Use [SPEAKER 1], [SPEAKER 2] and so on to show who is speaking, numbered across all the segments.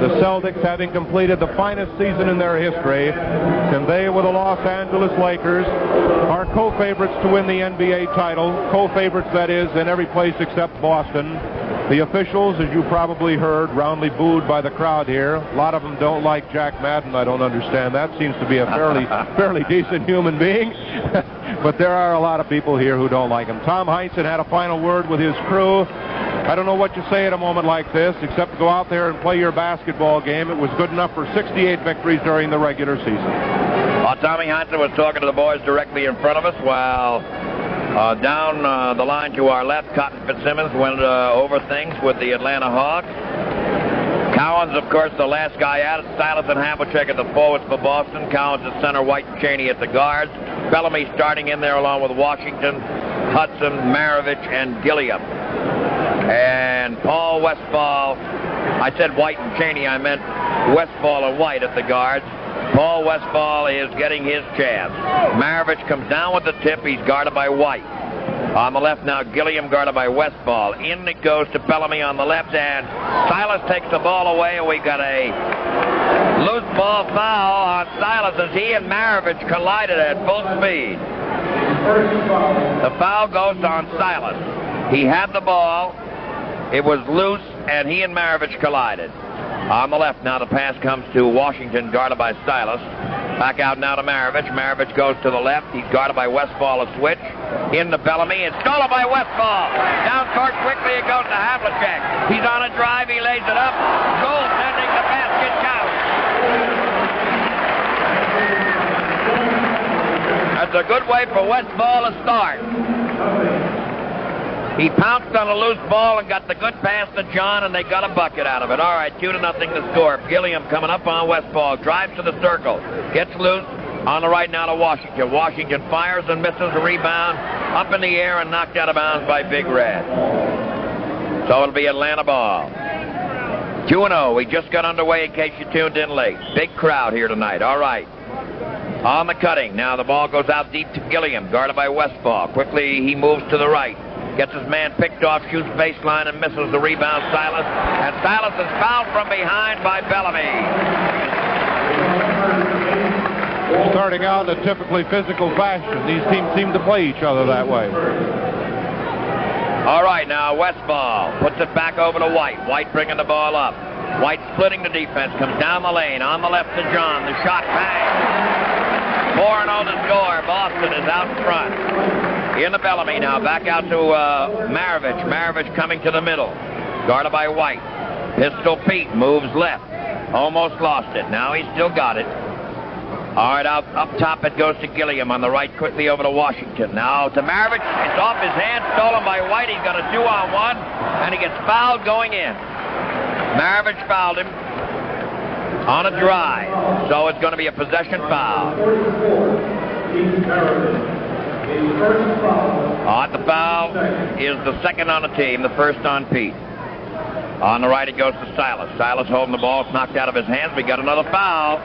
[SPEAKER 1] The Celtics, having completed the finest season in their history, and they, with the Los Angeles Lakers, are co-favorites to win the NBA title. Co-favorites, that is, in every place except Boston. The officials, as you probably heard, roundly booed by the crowd here. A lot of them don't like Jack Madden. I don't understand that. Seems to be a fairly decent human being. But there are a lot of people here who don't like him. Tom Heinsohn had a final word with his crew. I don't know what you say at a moment like this, except to go out there and play your basketball game. It was good enough for 68 victories during the regular season.
[SPEAKER 2] Well, Tommy Heinsohn was talking to the boys directly in front of us, while down the line to our left, Cotton Fitzsimmons went over things with the Atlanta Hawks. Cowens, of course, the last guy out. Silas and Havlicek at the forwards for Boston. Cowens at center, White and Cheney at the guards. Bellamy starting in there along with Washington, Hudson, Maravich, and Gilliam. And Paul Westphal, I said White and Cheney, I meant Westphal and White at the guards. Paul Westphal is getting his chance. Maravich comes down with the tip. He's guarded by White. On the left now, Gilliam guarded by Westphal. In it goes to Bellamy on the left, and Silas takes the ball away, and we got a loose ball foul on Silas as he and Maravich collided at full speed. The foul goes on Silas. He had the ball. It was loose, and he and Maravich collided. On the left now, the pass comes to Washington, guarded by Silas. Back out now to Maravich. Maravich goes to the left. He's guarded by Westphal, a switch. Into Bellamy. It's stolen by Westphal. Down court quickly it goes to Havlicek. He's on a drive. He lays it up. Goaltending, the basket counts. That's a good way for Westphal to start. He pounced on a loose ball and got the good pass to John, and they got a bucket out of it. All right, 2-0 the score. Gilliam coming up on Westphal. Drives to the circle. Gets loose. On the right now to Washington. Washington fires and misses a rebound. Up in the air and knocked out of bounds by Big Red. So it'll be Atlanta ball. 2-0. We just got underway in case you tuned in late. Big crowd here tonight. All right. On the cutting. Now the ball goes out deep to Gilliam, guarded by Westphal. Quickly he moves to the right. Gets his man picked off, shoots baseline, and misses the rebound, Silas. And Silas is fouled from behind by Bellamy.
[SPEAKER 1] Starting out in a typically physical fashion. These teams seem to play each other that way.
[SPEAKER 2] All right, now Westphal puts it back over to White. White bringing the ball up. White splitting the defense, comes down the lane. On the left to John. The shot, bang. 4-0 to score. Boston is out in front. In the Bellamy now, back out to Maravich. Maravich coming to the middle. Guarded by White. Pistol Pete moves left. Almost lost it. Now he's still got it. All right, up top it goes to Gilliam. On the right, quickly over to Washington. Now to Maravich. It's off his hand, stolen by White. He's got a 2-on-1, and he gets fouled going in. Maravich fouled him on a drive. So it's going to be a possession foul. The foul is the second on the team, the first on Pete. On the right it goes to Silas. Silas holding the ball. It's knocked out of his hands. We got another foul.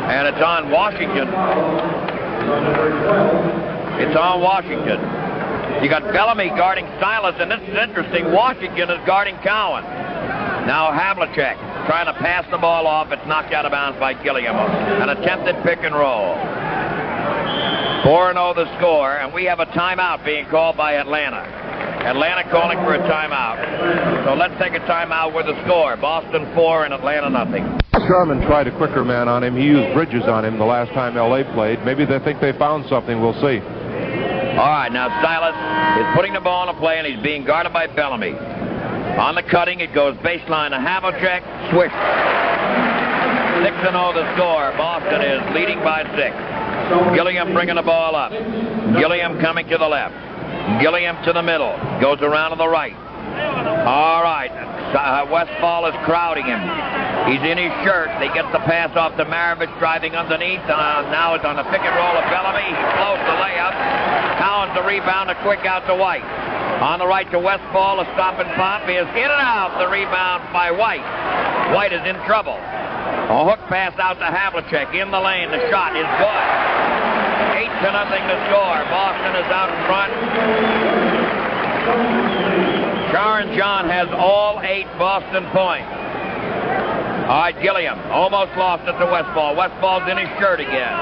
[SPEAKER 2] And it's on Washington. It's on Washington. You got Bellamy guarding Silas, and this is interesting. Washington is guarding Cowan. Now Havlicek trying to pass the ball off. It's knocked out of bounds by Gilliam. An attempted pick and roll. 4-0 the score, and we have a timeout being called by Atlanta. Atlanta calling for a timeout. So let's take a timeout with the score. Boston 4 and Atlanta nothing.
[SPEAKER 1] Sherman tried a quicker man on him. He used Bridges on him the last time L.A. played. Maybe they think they found something. We'll see.
[SPEAKER 2] All right, now Silas is putting the ball in play, and he's being guarded by Bellamy. On the cutting, it goes baseline to Havlicek. Swish. 6-0 the score. Boston is leading by 6. Gilliam bringing the ball up. Gilliam coming to the left. Gilliam to the middle. Goes around to the right. All right. Westphal is crowding him. He's in his shirt. He gets the pass off to Maravich, driving underneath. Now it's on the pick and roll of Bellamy. He floats the layup. Cowens the rebound, a quick out to White. On the right to Westphal, a stop and pop. He is in and out. The rebound by White. White is in trouble. A hook pass out to Havlicek. In the lane. The shot is good. 8-0 to score. Boston is out in front. Sharon John has all 8 Boston points. All right, Gilliam almost lost it to Westfall. Westfall's in his shirt again.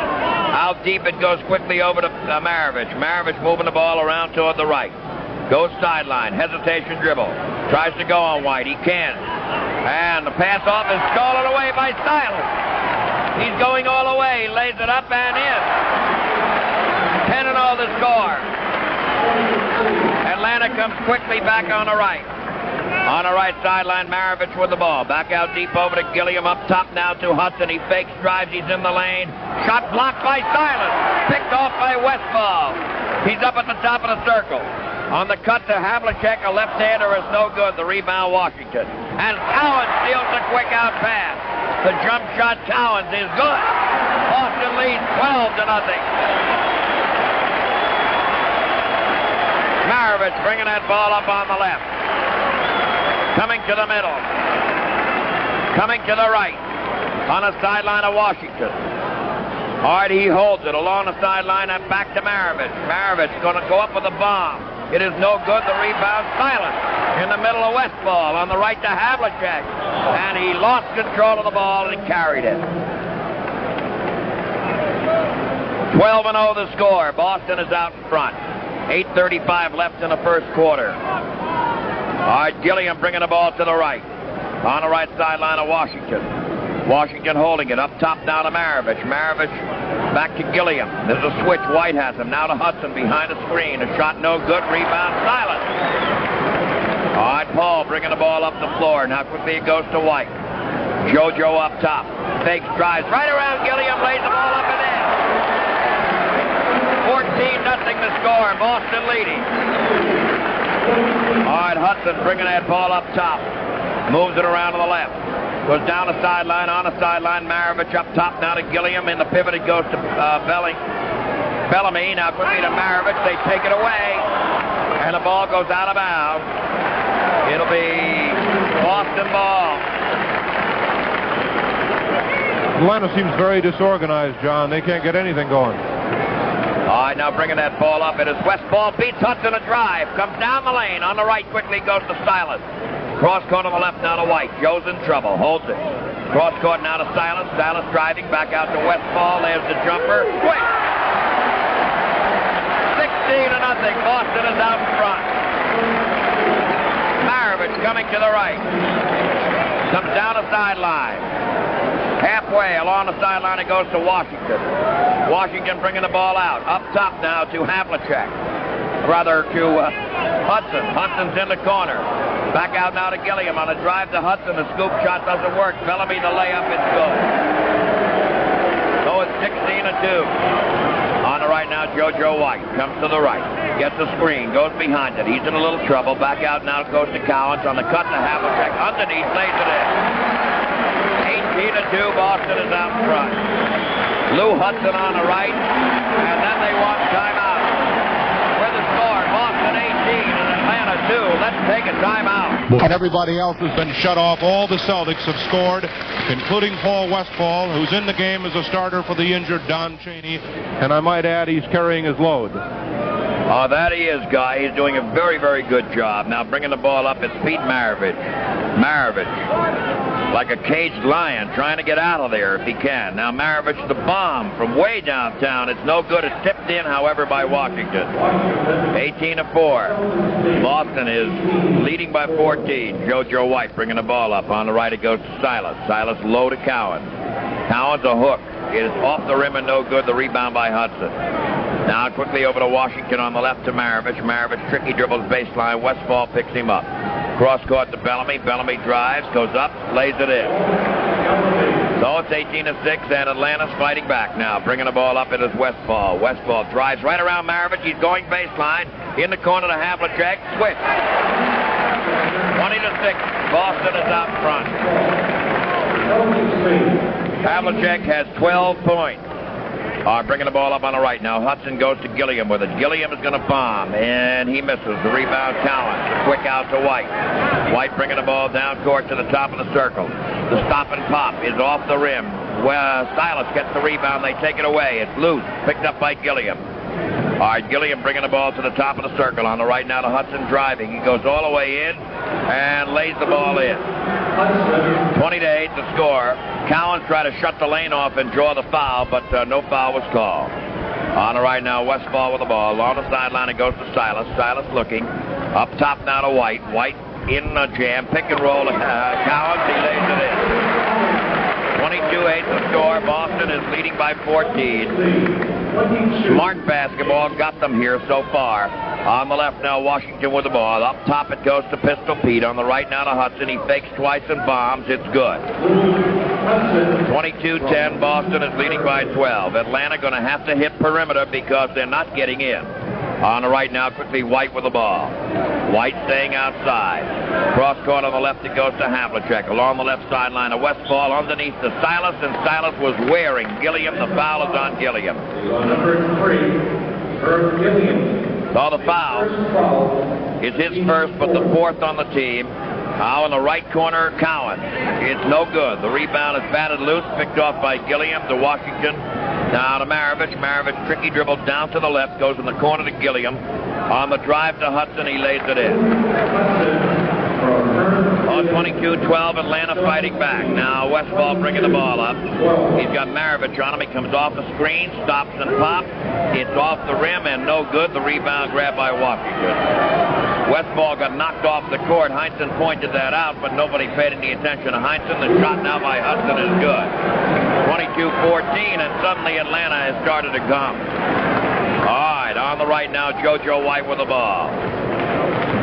[SPEAKER 2] Out deep it goes quickly over to Maravich. Maravich moving the ball around toward the right. Goes sideline, hesitation dribble. Tries to go on White, he can't. And the pass off is stolen away by Silas. He's going all the way, lays it up and in. 10-0 the score. Atlanta comes quickly back on the right. On the right sideline, Maravich with the ball. Back out deep over to Gilliam. Up top now to Hudson. He fakes, drives, he's in the lane. Shot blocked by Silas. Picked off by Westfall. He's up at the top of the circle. On the cut to Havlicek, a left-hander is no good. The rebound, Washington. And Cowens steals a quick out pass. The jump shot, Cowens, is good. Boston leads 12-0. Maravich bringing that ball up on the left. Coming to the middle. Coming to the right. On the sideline of Washington. Hard, he holds it along the sideline and back to Maravich. Maravich going to go up with a bomb. It is no good. The rebound, Silas in the middle of Westfall. On the right to Havlicek. And he lost control of the ball and carried it. 12-0 the score. Boston is out in front. 8:35 left in the first quarter. All right, Gilliam bringing the ball to the right. On the right sideline of Washington. Washington holding it. Up top now to Maravich. Maravich back to Gilliam. There's a switch. White has him. Now to Hudson behind the screen. A shot no good. Rebound Silas. All right, Paul bringing the ball up the floor. Now quickly it goes to White. JoJo up top. Fakes, drives right around Gilliam. Lays the ball up and in. 14-0 the score. Boston leading. All right, Hudson bringing that ball up top. Moves it around to the left. Goes down the sideline, on the sideline. Maravich up top now to Gilliam. In the pivot it goes to Bellamy. Now quickly to Maravich. They take it away. And the ball goes out of bounds. It'll be Boston ball.
[SPEAKER 1] Atlanta seems very disorganized, John. They can't get anything going.
[SPEAKER 2] All right, now bringing that ball up. It is Westfall beats Hudson a drive. Comes down the lane. On the right quickly goes to Silas. Cross court on the left now to White. Joe's in trouble. Holds it. Cross court now to Silas. Silas driving back out to Westfall. There's the jumper. Quick! 16-0. Boston is out in front. Maravich coming to the right. Comes down the sideline. Halfway along the sideline it goes to Washington. Washington bringing the ball out. Up top now to Havlicek. Rather to Hudson. Hudson's in the corner. Back out now to Gilliam on a drive to Hudson. The scoop shot doesn't work. Bellamy the layup is good. So it's 16-2. On the right now, JoJo White comes to the right. Gets the screen. Goes behind it. He's in a little trouble. Back out now goes to Cowens on the cut to Havlicek. Underneath lays it in. 18-2. Boston is out in front. Lou Hudson on the right. And then they want timeout. With the score, Boston 18 and Atlanta 2. Let's take a timeout.
[SPEAKER 1] And everybody else has been shut off. All the Celtics have scored, including Paul Westfall, who's in the game as a starter for the injured Don Chaney. And I might add, he's carrying his load.
[SPEAKER 2] That he is, Guy. He's doing a very, very good job. Now bringing the ball up, it's Pete Maravich. Maravich, like a caged lion, trying to get out of there if he can. Now Maravich, the bomb from way downtown. It's no good. It's tipped in, however, by Washington. 18-4. Boston is leading by 14. JoJo White bringing the ball up. On the right it goes to Silas. Silas low to Cowens. Cowens a hook. It is off the rim and no good. The rebound by Hudson. Now quickly over to Washington on the left to Maravich. Maravich tricky dribbles baseline. Westfall picks him up. Cross court to Bellamy. Bellamy drives, goes up, lays it in. So it's 18-6, and Atlanta's fighting back now. Bringing the ball up, it is Westfall. Westfall drives right around Maravich. He's going baseline. In the corner to Havlicek. Switch. 20-6. Boston is out in front. Havlicek has 12 points. Bringing the ball up on the right now. Hudson goes to Gilliam with it. Gilliam is going to bomb, and he misses. The rebound, Cowens. Quick out to White. White bringing the ball down court to the top of the circle. The stop and pop is off the rim. Well, Silas gets the rebound. They take it away. It's loose. Picked up by Gilliam. All right, Gilliam bringing the ball to the top of the circle. On the right now to Hudson driving. He goes all the way in and lays the ball in. 20-8 the score. Cowan tried to shut the lane off and draw the foul, but no foul was called. On the right now, Westfall with the ball. Along the sideline, it goes to Silas. Silas looking. Up top now to White. White in the jam. Pick and roll. Cowan, he lays it in. 22-8 the score. Boston is leading by 14. Smart basketball got them here so far. On the left now, Washington with the ball. Up top it goes to Pistol Pete. On the right now to Hudson. He fakes twice and bombs. It's good. 22-10. Boston is leading by 12. Atlanta going to have to hit perimeter because they're not getting in. On the right now, quickly White with the ball. White staying outside. Cross court on the left, it goes to Havlicek. Along the left sideline, a Westfall underneath to Silas, and Silas was wearing Gilliam. The foul is on Gilliam.
[SPEAKER 3] Number 3, Herb Gilliam.
[SPEAKER 2] So the foul is his first, but the fourth on the team. Now in the right corner, Cowan. It's no good. The rebound is batted loose, picked off by Gilliam to Washington. Now to Maravich. Maravich, tricky dribble down to the left, goes in the corner to Gilliam. On the drive to Hudson, he lays it in. On 22-12, Atlanta fighting back. Now Westfall bringing the ball up. He's got Maravich on him. He comes off the screen, stops and pops. It's off the rim and no good. The rebound grabbed by Washington. Westfall got knocked off the court. Heinsohn pointed that out, but nobody paid any attention to Heinsohn. The shot now by Hudson is good. 22-14, and suddenly Atlanta has started to come. All right, on the right now, JoJo White with the ball.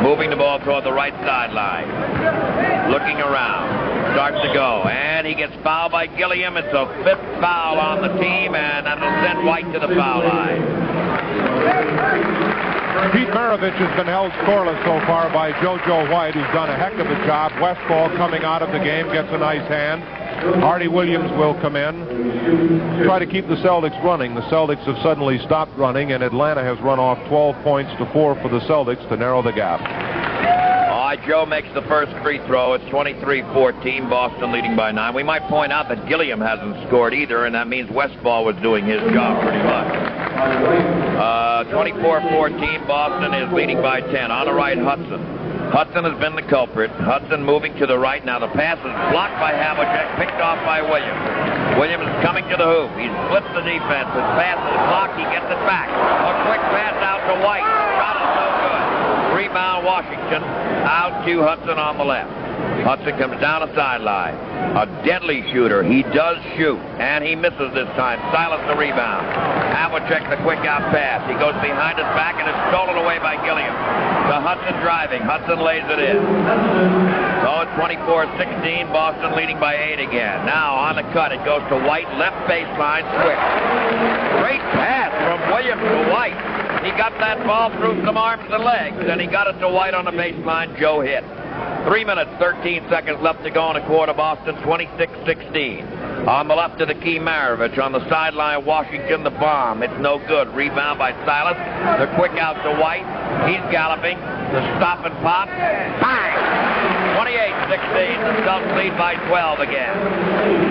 [SPEAKER 2] Moving the ball toward the right sideline. Looking around. Starts to go. And he gets fouled by Gilliam. It's a fifth foul on the team, and that'll send White to the foul line.
[SPEAKER 1] Pete Maravich has been held scoreless so far by JoJo White, who's done a heck of a job. Westfall coming out of the game, gets a nice hand. Artie Williams will come in, try to keep the Celtics running. The Celtics have suddenly stopped running, and Atlanta has run off 12 points to 4 for the Celtics to narrow the gap.
[SPEAKER 2] All right, Joe makes the first free throw. It's 23-14, Boston leading by 9. We might point out that Gilliam hasn't scored either, and that means Westfall was doing his job pretty much. 24-14, Boston is leading by 10. On the right, Hudson. Hudson has been the culprit. Hudson moving to the right. Now the pass is blocked by Havlicek, picked off by Williams. Williams is coming to the hoop. He splits the defense. His pass is blocked. He gets it back. A quick pass out to White. Shot is no good. Rebound Washington. Out to Hudson on the left. Hudson comes down the sideline. A deadly shooter. He does shoot, and he misses this time. Silas the rebound. Havlicek the quick out pass. He goes behind his back and is stolen away by Gilliam. To Hudson driving. Hudson lays it in. So it's 24-16. Boston leading by 8 again. Now on the cut, it goes to White. Left baseline switch. Great pass from Williams to White. He got that ball through some arms and legs, and he got it to White on the baseline. Joe hit. 3 minutes, 13 seconds left to go in a quarter. Boston 26-16. On the left of the key, Maravich. On the sideline, Washington, the bomb. It's no good. Rebound by Silas. The quick out to White. He's galloping. The stop and pop. Bang! 28-16. The Celtics lead by 12 again.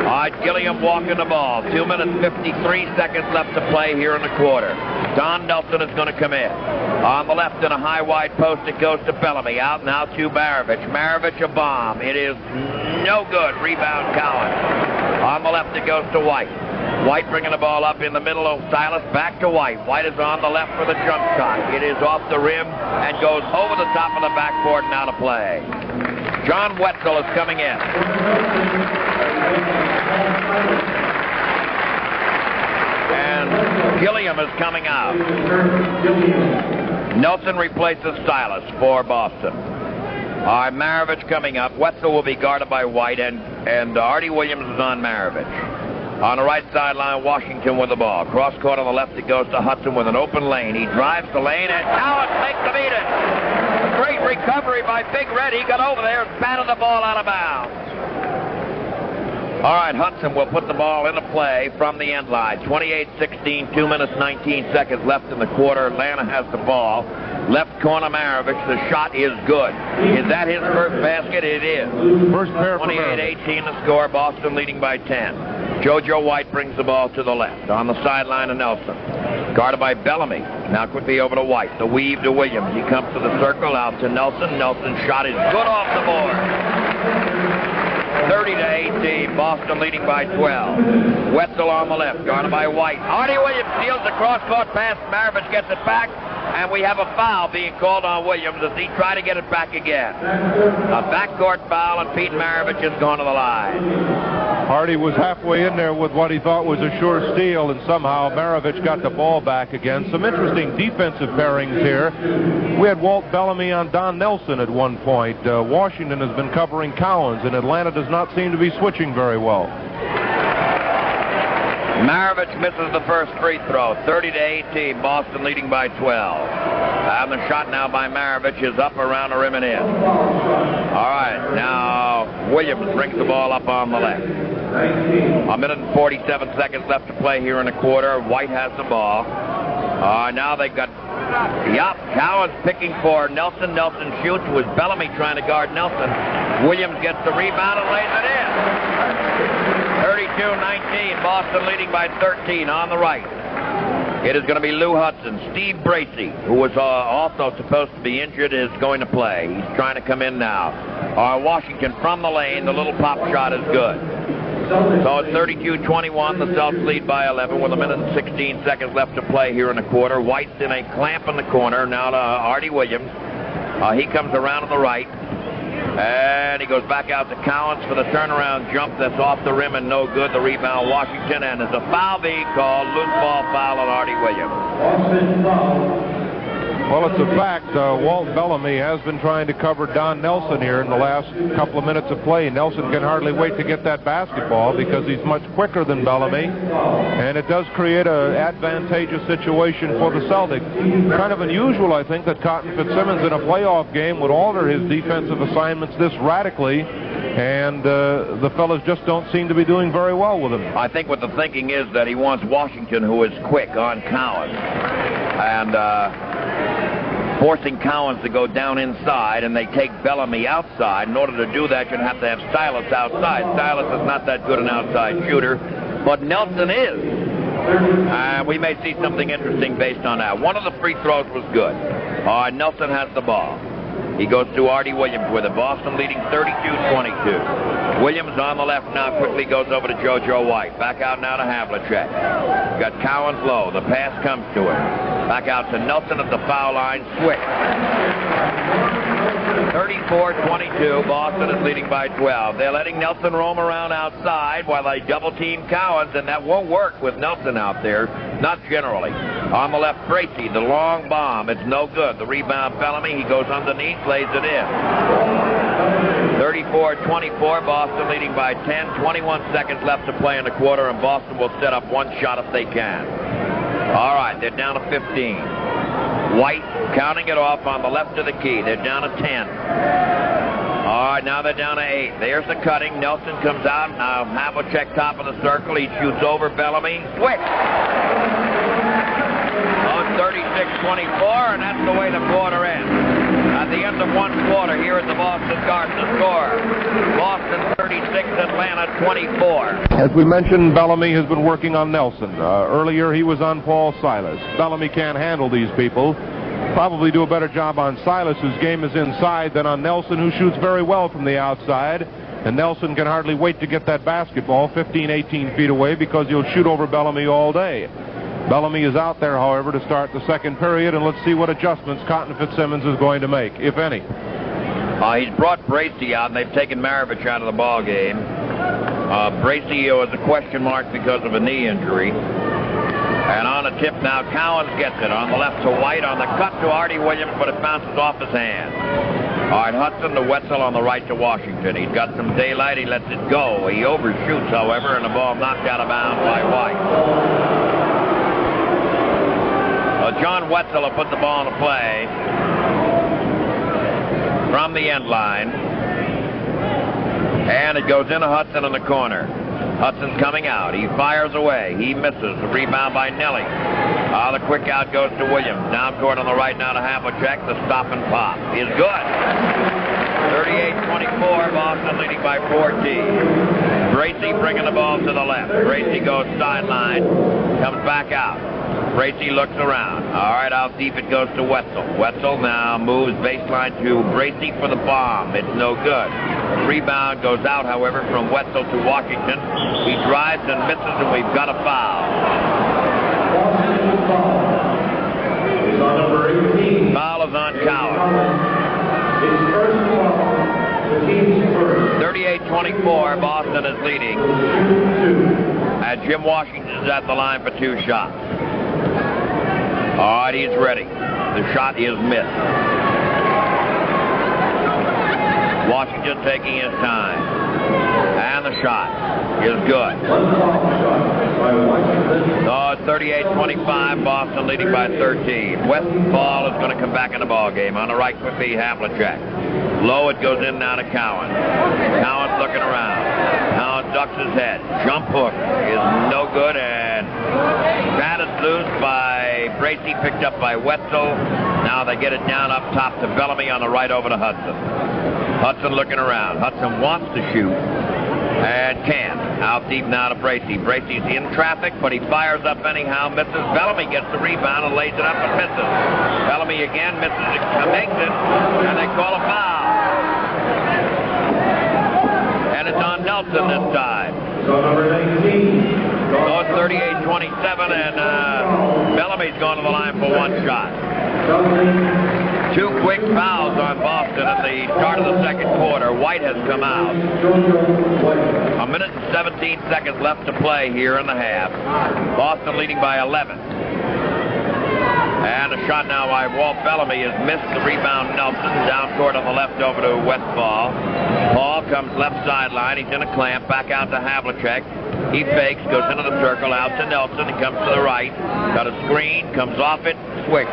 [SPEAKER 2] All right, Gilliam walking the ball. 2 minutes, 53 seconds left to play here in the quarter. Don Nelson is going to come in. On the left in a high wide post, it goes to Bellamy. Out now to Maravich. Maravich a bomb. It is no good. Rebound Cowan. On the left it goes to White. White bringing the ball up in the middle of Silas. Back to White. White is on the left for the jump shot. It is off the rim and goes over the top of the backboard and out of play. John Wetzel is coming in. And Gilliam is coming out. Nelson replaces Silas for Boston. All right, Maravich coming up. Wetzel will be guarded by White, and Artie Williams is on Maravich. On the right sideline, Washington with the ball. Cross court on the left, it goes to Hudson with an open lane. He drives the lane, and Cowan makes the beat it. A great recovery by Big Red. He got over there and batted the ball out of bounds. All right, Hudson will put the ball into play from the end line. 28-16, 2 minutes, 19 seconds left in the quarter. Atlanta has the ball. Left corner, Maravich. The shot is good. Is that his first basket? It is.
[SPEAKER 1] First pair for
[SPEAKER 2] 28-18 the score. Boston leading by 10. JoJo White brings the ball to the left. On the sideline of Nelson. Guarded by Bellamy. Now quickly over to White. The weave to Williams. He comes to the circle, out to Nelson. Nelson's shot is good off the board. 30-18. Boston leading by 12. Wetzel on the left, guarded by White. Artie Williams steals the cross-court pass. Maravich gets it back. And we have a foul being called on Williams as he tried to get it back again. A backcourt foul, and Pete Maravich has gone to the line.
[SPEAKER 1] Hardy was halfway in there with what he thought was a sure steal, and somehow Maravich got the ball back again. Some interesting defensive pairings here. We had Walt Bellamy on Don Nelson at one point. Washington has been covering Cowens, and Atlanta does not seem to be switching very well.
[SPEAKER 2] Maravich misses the first free throw. 30-18. Boston leading by 12. And the shot now by Maravich is up around the rim and in. All right, now Williams brings the ball up on the left. A minute and 47 seconds left to play here in the quarter. White has the ball. Now they've got, Cowens picking for Nelson. Nelson shoots with Bellamy trying to guard Nelson. Williams gets the rebound and lays it in. 32-19, Boston leading by 13 on the right. It is going to be Lou Hudson. Steve Bracey, who was also supposed to be injured, is going to play. He's trying to come in now. Washington from the lane. The little pop shot is good. So it's 32-21. The Celtics lead by 11 with a minute and 16 seconds left to play here in the quarter. White's in a clamp in the corner. Now to Artie Williams. He comes around on the right. And he goes back out to Cowens for the turnaround jump that's off the rim and no good. The rebound, Washington, and there's a foul being called. Loose ball foul on Artie Williams.
[SPEAKER 1] Well, it's a fact. Walt Bellamy has been trying to cover Don Nelson here in the last couple of minutes of play. Nelson can hardly wait to get that basketball because he's much quicker than Bellamy, and it does create an advantageous situation for the Celtics. Kind of unusual, I think, that Cotton Fitzsimmons in a playoff game would alter his defensive assignments this radically, and the fellas just don't seem to be doing very well with him.
[SPEAKER 2] I think what the thinking is that he wants Washington, who is quick, on Cowens, and forcing Cowens to go down inside, and they take Bellamy outside. In order to do that, you'd have to have Silas outside. Silas is not that good an outside shooter, but Nelson is. And we may see something interesting based on that. One of the free throws was good. Nelson has the ball. He goes to Artie Williams with it. Boston leading 32-22. Williams on the left now quickly goes over to JoJo White. Back out now to Havlicek. Got Cowens low. The pass comes to him. Back out to Nelson at the foul line. Switch. 34-22. Boston is leading by 12. They're letting Nelson roam around outside while they double-team Cowens, and that won't work with Nelson out there. Not generally. On the left, Bracey, the long bomb. It's no good. The rebound, Bellamy. He goes underneath, lays it in. 34-24. Boston leading by 10. 21 seconds left to play in the quarter, and Boston will set up one shot if they can. All right, they're down to 15. White counting it off on the left of the key. They're down to 10. All right, now they're down to 8. There's the cutting. Nelson comes out. Now Havlicek top of the circle. He shoots over Bellamy. Switch. Oh, 36-24, and that's the way the quarter ends. At the end of one quarter here at the Boston Garden, the score: Boston 36, Atlanta 24.
[SPEAKER 1] As we mentioned, Bellamy has been working on Nelson. Earlier he was on Paul Silas. Bellamy can't handle these people. Probably do a better job on Silas, whose game is inside, than on Nelson, who shoots very well from the outside. And Nelson can hardly wait to get that basketball 15, 18 feet away because he'll shoot over Bellamy all day. Bellamy is out there, however, to start the second period, and let's see what adjustments Cotton Fitzsimmons is going to make, if any.
[SPEAKER 2] He's brought Bracey out, and they've taken Maravich out of the ball game. Bracey was a question mark because of a knee injury. And on the tip now, Cowens gets it. On the left to White, on the cut to Artie Williams, but it bounces off his hand. All right, Hudson to Wetzel on the right to Washington. He's got some daylight. He lets it go. He overshoots, however, and the ball knocked out of bounds by White. John Wetzel will put the ball into play from the end line. And it goes into Hudson in the corner. Hudson's coming out. He fires away. He misses. The rebound by Nelly. The quick out goes to Williams. Down court on the right now to Havlicek. The stop and pop is good. 38-24. Boston leading by 14. Bracey bringing the ball to the left. Bracey goes sideline. Comes back out. Bracey looks around. All right, out deep it goes to Wetzel. Wetzel now moves baseline to Bracey for the bomb. It's no good. Rebound goes out, however, from Wetzel to Washington. He drives and misses, and we've got a foul. Foul is on Cowan. 38-24, Boston is leading. And Jim Washington's at the line for 2 shots. All right, he's ready. The shot is missed. Washington taking his time. And the shot is good. Oh, it's 38-25, Boston leading by 13. Westfall is going to come back in the ball game. On the right would be Havlicek. Low, it goes in now to Cowan. Cowan's looking around. Cowan ducks his head. Jump hook is no good, and that is loose by Bracey, picked up by Wetzel. Now they get it down up top to Bellamy on the right over to Hudson. Hudson looking around. Hudson wants to shoot and can't. Out deep now to Bracey. Bracey's in traffic, but he fires up anyhow, misses. Bellamy gets the rebound and lays it up and misses. Bellamy again misses it, makes it, and they call a foul. And it's on Nelson this time. So it's 38-27, and Bellamy's going to the line for 1 shot. 2 quick fouls on Boston at the start of the second quarter. White has come out. 1 minute and 17 seconds left to play here in the half. Boston leading by 11. And a shot now by Walt Bellamy has missed the rebound. Nelson down court on the left over to Westfall. Paul comes left sideline. He's in a clamp. Back out to Havlicek. He fakes, goes into the circle, out to Nelson. He comes to the right. Got a screen, comes off it, swing.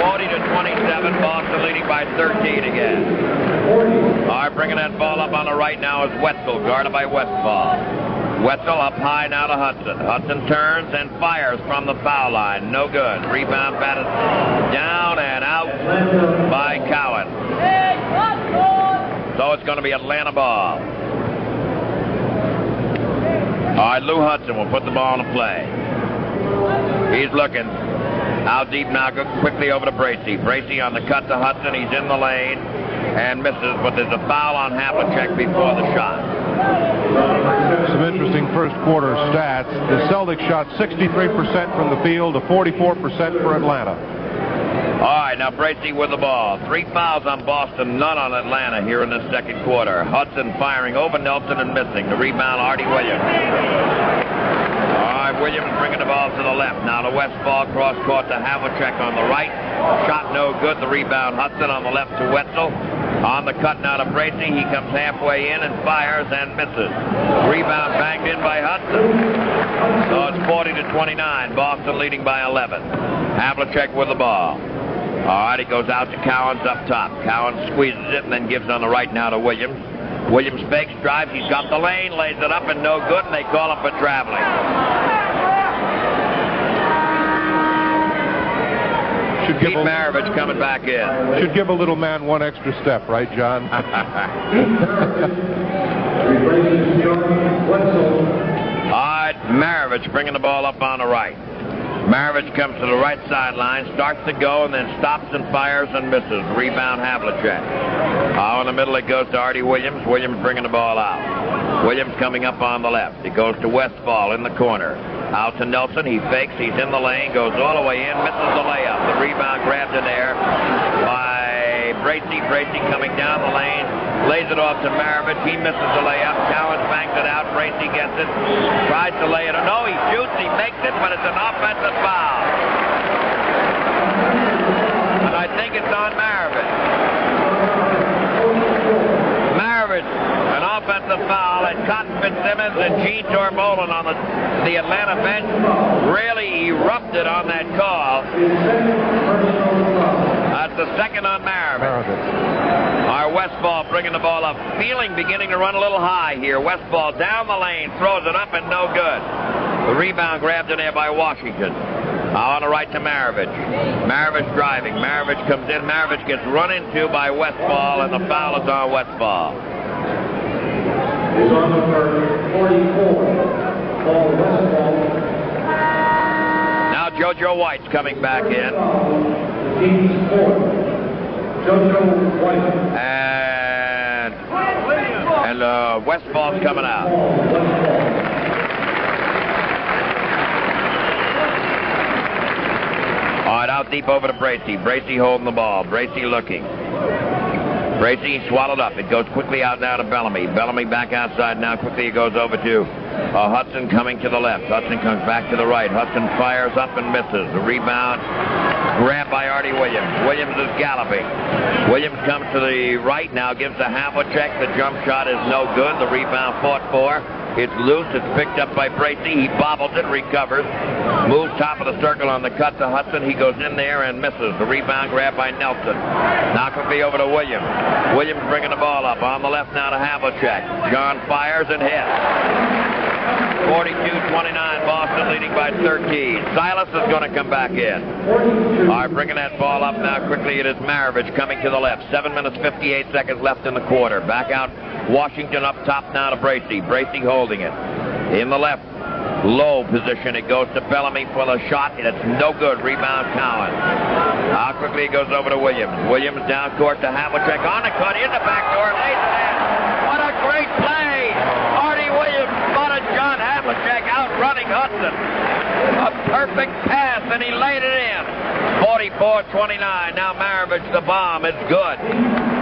[SPEAKER 2] 40-27, Boston leading by 13 again. All right, bringing that ball up on the right now is Wetzel, guarded by Westfall. Wetzel up high now to Hudson. Hudson turns and fires from the foul line. No good. Rebound batted down and out by Cowan. So it's going to be Atlanta ball. All right, Lou Hudson will put the ball into play. He's looking. Out deep now, go quickly over to Bracey. Bracey on the cut to Hudson. He's in the lane and misses, but there's a foul on Havlicek before the shot.
[SPEAKER 1] Some interesting first quarter stats. The Celtics shot 63% from the field to 44% for Atlanta.
[SPEAKER 2] All right, now Bracey with the ball. 3 fouls on Boston, none on Atlanta here in the second quarter. Hudson firing over Nelson and missing. The rebound, Artie Williams. Williams bringing the ball to the left. Now to Westfall, cross court to Havlicek on the right. Shot no good. The rebound, Hudson on the left to Wetzel. On the cut now to Bracey. He comes halfway in and fires and misses. Rebound banged in by Hudson. So it's 40-29. Boston leading by 11. Havlicek with the ball. All right, it goes out to Cowens up top. Cowens squeezes it and then gives on the right now to Williams. Williams fakes, drives, he's got the lane, lays it up and no good, and they call him for traveling. Pete Maravich coming back in.
[SPEAKER 1] Should give a little man 1 extra step, right, John?
[SPEAKER 2] All right, Maravich bringing the ball up on the right. Maravich comes to the right sideline, starts to go, and then stops and fires and misses. Rebound, Havlicek. In the middle, it goes to Artie Williams. Williams bringing the ball out. Williams coming up on the left. It goes to Westfall in the corner. Out to Nelson. He fakes. He's in the lane. Goes all the way in. Misses the layup. The rebound grabbed in there by Bracey. Bracey coming down the lane. Lays it off to Maravich. He misses the layup. Cowens bangs it out. Bracey gets it. Tries to lay it. No, he shoots. He makes it, but it's an offensive foul. And I think it's on Maravich. An offensive foul, and Cotton Fitzsimmons and Gene Torbolin on the Atlanta bench really erupted on that call. That's the second on Maravich. Our Westfall bringing the ball up. Feeling beginning to run a little high here. Westfall down the lane, throws it up and no good. The rebound grabbed in there by Washington. On the right to Maravich. Maravich driving. Maravich comes in. Maravich gets run into by Westfall, and the foul is on Westfall.
[SPEAKER 3] Is on number 44, Paul Westfall.
[SPEAKER 2] JoJo White's coming back in.
[SPEAKER 3] JoJo White.
[SPEAKER 2] And Westfall's coming out. All right, out deep over to Bracey. Bracey holding the ball. Bracey looking. Bracey swallowed up. It goes quickly out now to Bellamy. Bellamy back outside now. Quickly it goes over to Hudson coming to the left. Hudson comes back to the right. Hudson fires up and misses. The rebound grabbed by Artie Williams. Williams is galloping. Williams comes to the right now. Gives a Havlicek. The jump shot is no good. The rebound fought for. It's loose. It's picked up by Bracey. He bobbles it, recovers, moves top of the circle on the cut to Hudson. He goes in there and misses. The rebound grabbed by Nelson. Now quickly over to Williams. Williams bringing the ball up. On the left now to Havlicek. John fires and hits. 42-29, Boston leading by 13. Silas is going to come back in. All right, bringing that ball up now quickly. It is Maravich coming to the left. 7 minutes, 58 seconds left in the quarter. Back out Washington up top now to Bracey. Bracey holding it. In the left, low position. It goes to Bellamy for the shot, and it's no good. Rebound Cowan. How quickly it goes over to Williams. Williams down court to Havlicek. On the cut, in the back door, lays it in. What a great play! Artie Williams spotted John Havlicek outrunning Hudson. A perfect pass, and he laid it in. 44-29. Now Maravich, the bomb is good.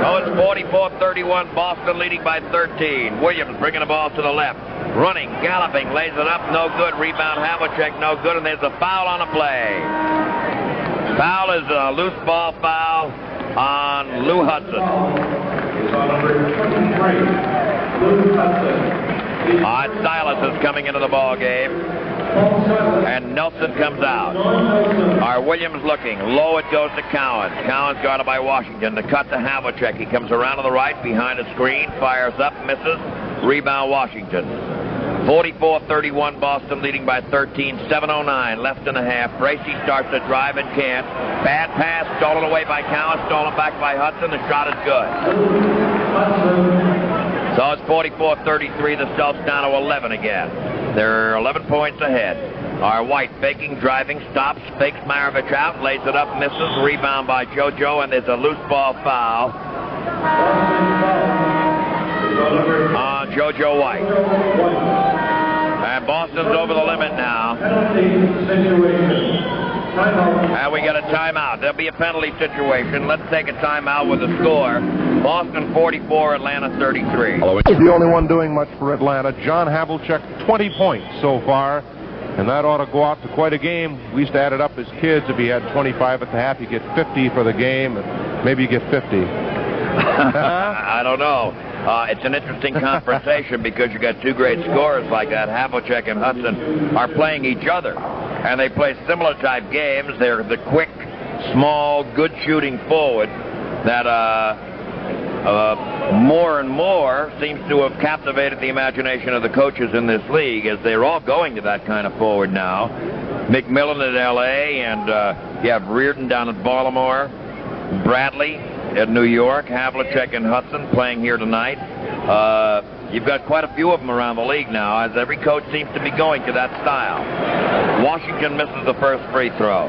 [SPEAKER 2] Oh, it's 44-31. Boston leading by 13. Williams bringing the ball to the left. Running, galloping, lays it up, no good. Rebound Havlicek, no good, and there's a foul on the play. Foul is a loose ball foul on Lou Hudson.
[SPEAKER 3] Lou Hudson.
[SPEAKER 2] Silas is coming into the ball game, and Nelson comes out. Williams looking. Low it goes to Cowan. Cowan's guarded by Washington. The cut to Havlicek. He comes around to the right behind a screen, fires up, misses. Rebound Washington. 44-31, Boston leading by 13. 7:09 left in the half. Bracey starts to drive and can't. Bad pass stolen away by Cowan, stolen back by Hudson. The shot is good. So it's 44-33. The Celtics down to 11 again. They're 11 points ahead. White faking, driving, stops, fakes Maravich out, lays it up, misses. Rebound by JoJo, and there's a loose ball foul on JoJo White. And Boston's over the limit now. And we get a timeout. There'll be a penalty situation. Let's take a timeout with the score. Boston 44, Atlanta 33.
[SPEAKER 1] He's the only one doing much for Atlanta. John Havlicek, 20 points so far. And that ought to go out to quite a game. We used to add it up as kids. If he had 25 at the half, you get 50 for the game, and maybe you get 50.
[SPEAKER 2] I don't know. It's an interesting confrontation because you got two great scorers like that. Havlicek and Hudson are playing each other, and they play similar type games. They're the quick, small, good shooting forward that more and more seems to have captivated the imagination of the coaches in this league, as they're all going to that kind of forward now. McMillan at L.A., and you have Reardon down at Baltimore, Bradley at New York, Havlicek and Hudson playing here tonight. You've got quite a few of them around the league now, as every coach seems to be going to that style. Washington misses the first free throw.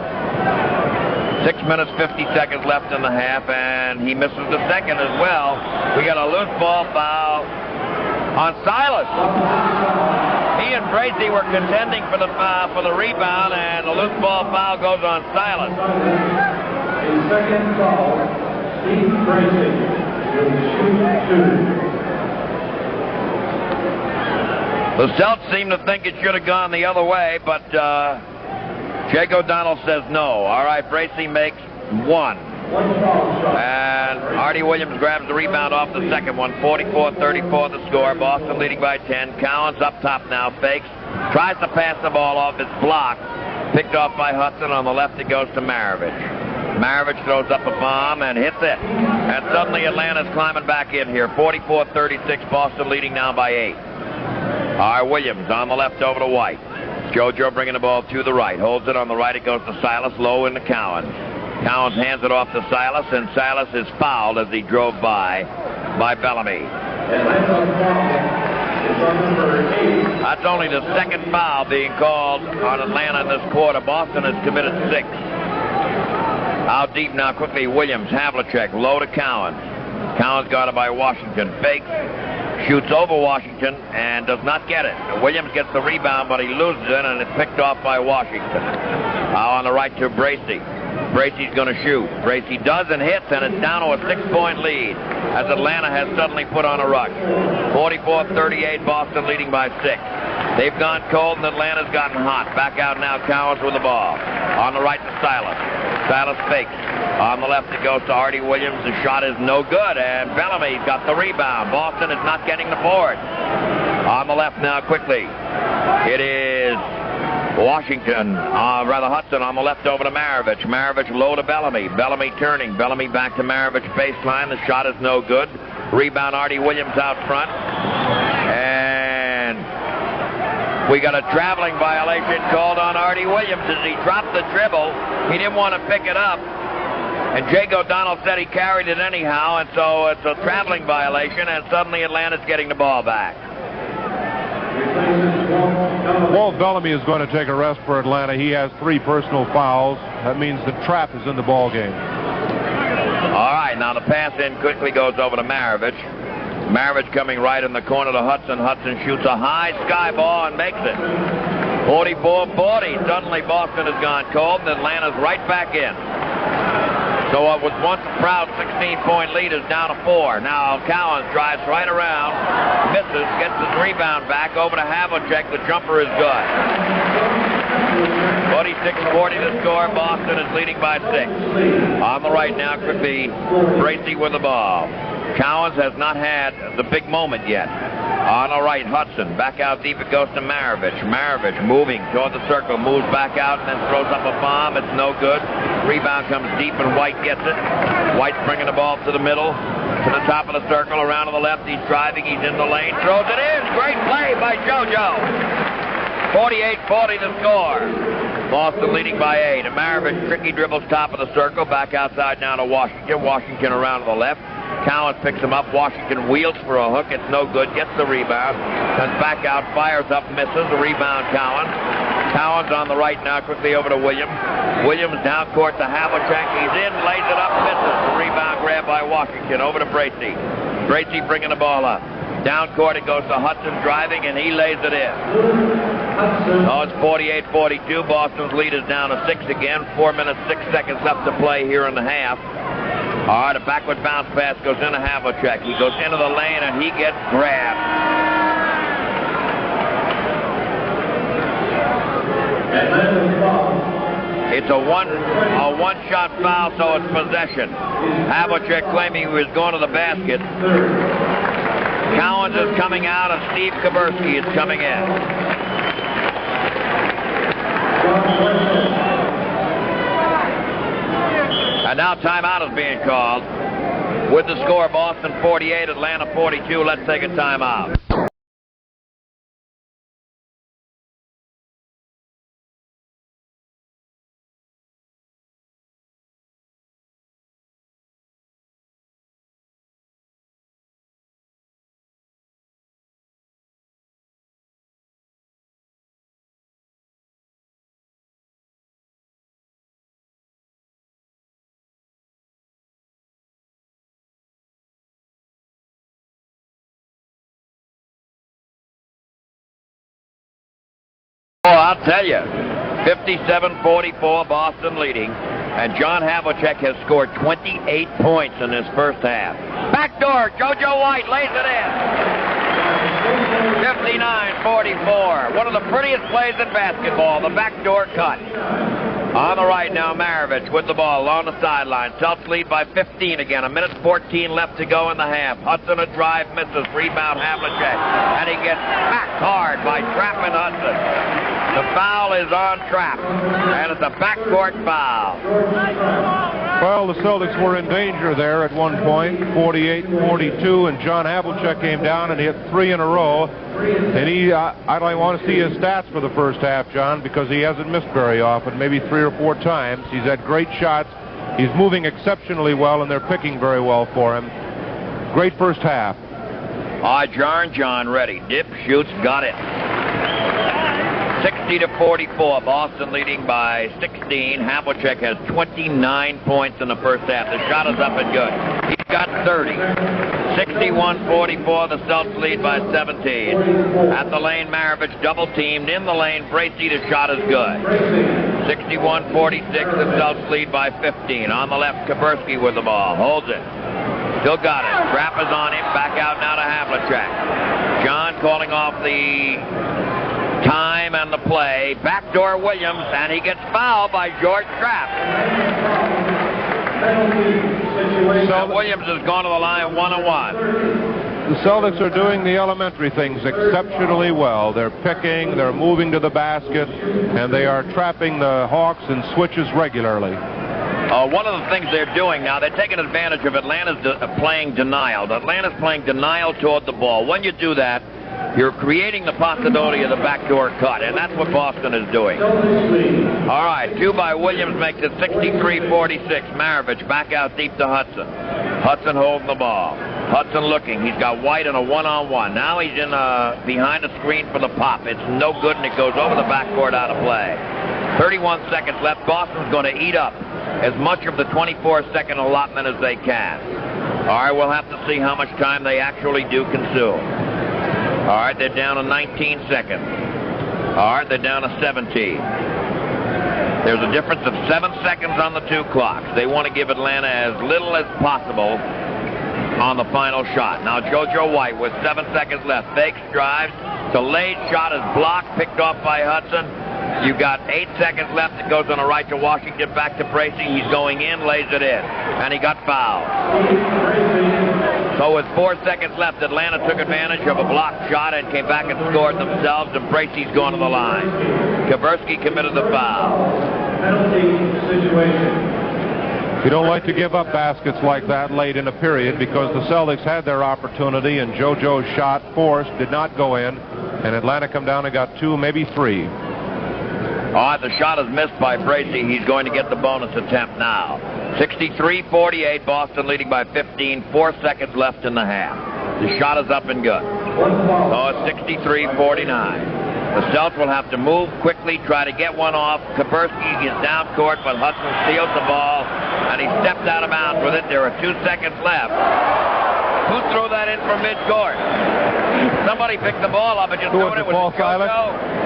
[SPEAKER 2] 6 minutes, 50 seconds left in the half, and he misses the second as well. We got a loose ball foul on Silas. He and Bracey were contending for the foul, for the rebound, and the loose ball foul goes on Silas.
[SPEAKER 3] A second foul, Steve Bracey will shoot 2.
[SPEAKER 2] The Celtics seem to think it should have gone the other way, but Jake O'Donnell says no. All right, Bracey makes one. And Artie Williams grabs the rebound off the second one. 44-34 the score. Boston leading by 10. Cowan's up top now, fakes. Tries to pass the ball off. It's blocked. Picked off by Hudson. On the left it goes to Maravich. Maravich throws up a bomb and hits it. And suddenly Atlanta's climbing back in here. 44-36, Boston leading now by 8. All right, Williams on the left over to White. JoJo bringing the ball to the right. Holds it on the right. It goes to Silas, low into Cowan. Cowan hands it off to Silas, and Silas is fouled as he drove by Bellamy. That's only the second foul being called on Atlanta in this quarter. Boston has committed 6. Out deep now quickly, Williams, Havlicek, low to Cowan. Cowan's guarded by Washington. Fakes, shoots over Washington, and does not get it. Williams gets the rebound, but he loses it, and it's picked off by Washington. Now on the right to Bracey. Bracey's going to shoot. Bracey does and hits, and it's down to a 6-point lead as Atlanta has suddenly put on a rush. 44-38, Boston leading by 6. They've gone cold, and Atlanta's gotten hot. Back out now, Cowens with the ball. On the right to Silas. Silas fakes. On the left it goes to Artie Williams. The shot is no good, and Bellamy's got the rebound. Boston is not getting the board. On the left now quickly. It is Washington, Hudson on the left over to Maravich. Maravich low to Bellamy. Bellamy turning. Bellamy back to Maravich baseline. The shot is no good. Rebound Artie Williams out front. And we got a traveling violation called on Artie Williams as he dropped the dribble. He didn't want to pick it up. And Jake O'Donnell said he carried it anyhow, and so it's a traveling violation, and suddenly Atlanta's getting the ball back.
[SPEAKER 1] Walt Bellamy is going to take a rest for Atlanta. He has 3 personal fouls. That means the trap is in the ball game.
[SPEAKER 2] All right, now the pass in quickly goes over to Maravich. Maravich coming right in the corner to Hudson. Hudson shoots a high sky ball and makes it. 44-40. Suddenly Boston has gone cold, and Atlanta's right back in. So what was once a proud 16-point lead is down to 4. Now Cowens drives right around, misses, gets his rebound back over to Havlicek. The jumper is good. 46-40 to score. Boston is leading by 6. On the right now could be Bracey with the ball. Cowens has not had the big moment yet. On the right, Hudson. Back out deep it goes to Maravich. Maravich moving toward the circle, moves back out and then throws up a bomb. It's no good. Rebound comes deep and White gets it. White's bringing the ball to the middle, to the top of the circle, around to the left. He's driving, he's in the lane, throws it in. Great play by JoJo. 48-40 to score. Boston leading by 8. And Maravich, tricky dribbles top of the circle, back outside now to Washington. Washington around to the left. Cowens picks him up. Washington wheels for a hook. It's no good. Gets the rebound. Comes back out. Fires up. Misses. The rebound, Cowens. Cowens on the right now. Quickly over to Williams. Williams down court to Havlicek. He's in. Lays it up. Misses. The rebound grab by Washington. Over to Bracey. Bracey bringing the ball up. Down court it goes to Hudson driving, and he lays it in. Oh, it's 48-42. Boston's lead is down to 6 again. 4 minutes, 6 seconds left to play here in the half. All right, a backward bounce pass goes into Havlicek. He goes into the lane, and he gets grabbed. It's a one-shot foul, so it's possession. Havlicek claiming he was going to the basket. Cowens is coming out, and Steve Kaburski is coming in. And now timeout is being called. With the score, Boston 48, Atlanta 42. Let's take a timeout. Oh, I'll tell you, 57-44, Boston leading, and John Havlicek has scored 28 points in this first half. Backdoor, JoJo White lays it in. 59-44, one of the prettiest plays in basketball, the backdoor cut. On the right now, Maravich with the ball along the sideline. Celtics lead by 15 again. 1:14 left to go in the half. Hudson a drive, misses. Rebound, Havlicek. And he gets packed hard by Trapp and Hudson. The foul is on Trapp. And it's a backcourt foul.
[SPEAKER 1] Well, the Celtics were in danger there at one point, 48-42, and John Havlicek came down and hit 3 in a row. And I don't want to see his stats for the first half, John, because he hasn't missed very often, maybe 3 or 4 times. He's had great shots. He's moving exceptionally well, and they're picking very well for him. Great first half.
[SPEAKER 2] John ready. Dip, shoots, got it. 60-44. Boston leading by 16. Havlicek has 29 points in the first half. The shot is up and good. He's got 30. 61-44. The Celtics lead by 17. At the lane, Maravich double teamed. In the lane, Bracey, the shot is good. 61-46. The Celtics lead by 15. On the left, Kaburski with the ball. Holds it. Still got it. Trap is on him. Back out now to Havlicek. John calling off the time and the play. Backdoor Williams, and he gets fouled by George Trapp. So Williams has gone to the line 1-1.
[SPEAKER 1] The Celtics are doing the elementary things exceptionally well. They're picking, they're moving to the basket, and they are trapping the Hawks in switches regularly.
[SPEAKER 2] One of the things they're doing now, they're taking advantage of Atlanta's playing denial. Atlanta's playing denial toward the ball. When you do that, you're creating the possibility of the backdoor cut, and that's what Boston is doing. All right, 2 by Williams makes it 63-46. Maravich back out deep to Hudson. Hudson holding the ball. Hudson looking. He's got White in a one-on-one. Now he's in behind the screen for the pop. It's no good, and it goes over the backboard out of play. 31 seconds left. Boston's going to eat up as much of the 24-second allotment as they can. All right, we'll have to see how much time they actually do consume. All right, they're down to 19 seconds. All right, they're down to 17. There's a difference of 7 seconds on the 2 clocks. They want to give Atlanta as little as possible on the final shot. Now JoJo White with 7 seconds left. Fakes, drives, delayed shot is blocked, picked off by Hudson. You've got 8 seconds left. It goes on the right to Washington, back to Bracey. He's going in, lays it in, and he got fouled. So with 4 seconds left, Atlanta took advantage of a blocked shot and came back and scored themselves, and Bracey's gone to the line. Kaburski committed the foul.
[SPEAKER 3] Penalty situation.
[SPEAKER 1] You don't like to give up baskets like that late in a period, because the Celtics had their opportunity, and JoJo's shot forced did not go in, and Atlanta come down and got 2, maybe 3.
[SPEAKER 2] All right, the shot is missed by Bracey. He's going to get the bonus attempt now. 63-48, Boston leading by 15. 4 seconds left in the half. The shot is up and good. So it's 63-49. The Celtics will have to move quickly, try to get one off. Kaburski is down court, but Hudson steals the ball, and he steps out of bounds with it. There are 2 seconds left. Who threw that in from midcourt? Somebody picked the ball up and just threw it. It was JoJo.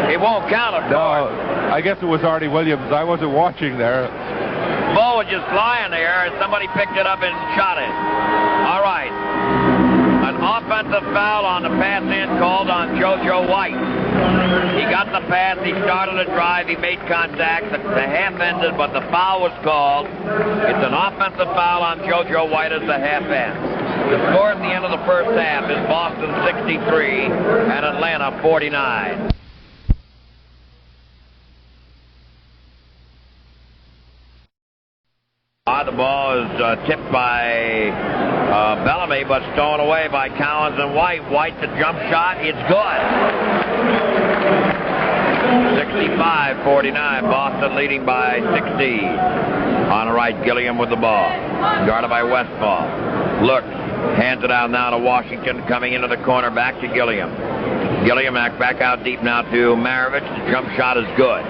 [SPEAKER 2] It won't count, of course.
[SPEAKER 1] No, I guess it was Artie Williams. I wasn't watching there.
[SPEAKER 2] The ball was just flying there, and somebody picked it up and shot it. All right. An offensive foul on the pass in called on JoJo White. He got the pass. He started a drive. He made contact. The half ended, but the foul was called. It's an offensive foul on JoJo White as the half ends. The score at the end of the first half is Boston 63 and Atlanta 49. The ball is tipped by Bellamy, but stolen away by Collins and White. White, the jump shot, it's good. 65-49, Boston leading by 16. On the right, Gilliam with the ball. Guarded by Westphal. Looks, hands it out now to Washington, coming into the corner, back to Gilliam. Gilliam back out deep now to Maravich. The jump shot is good.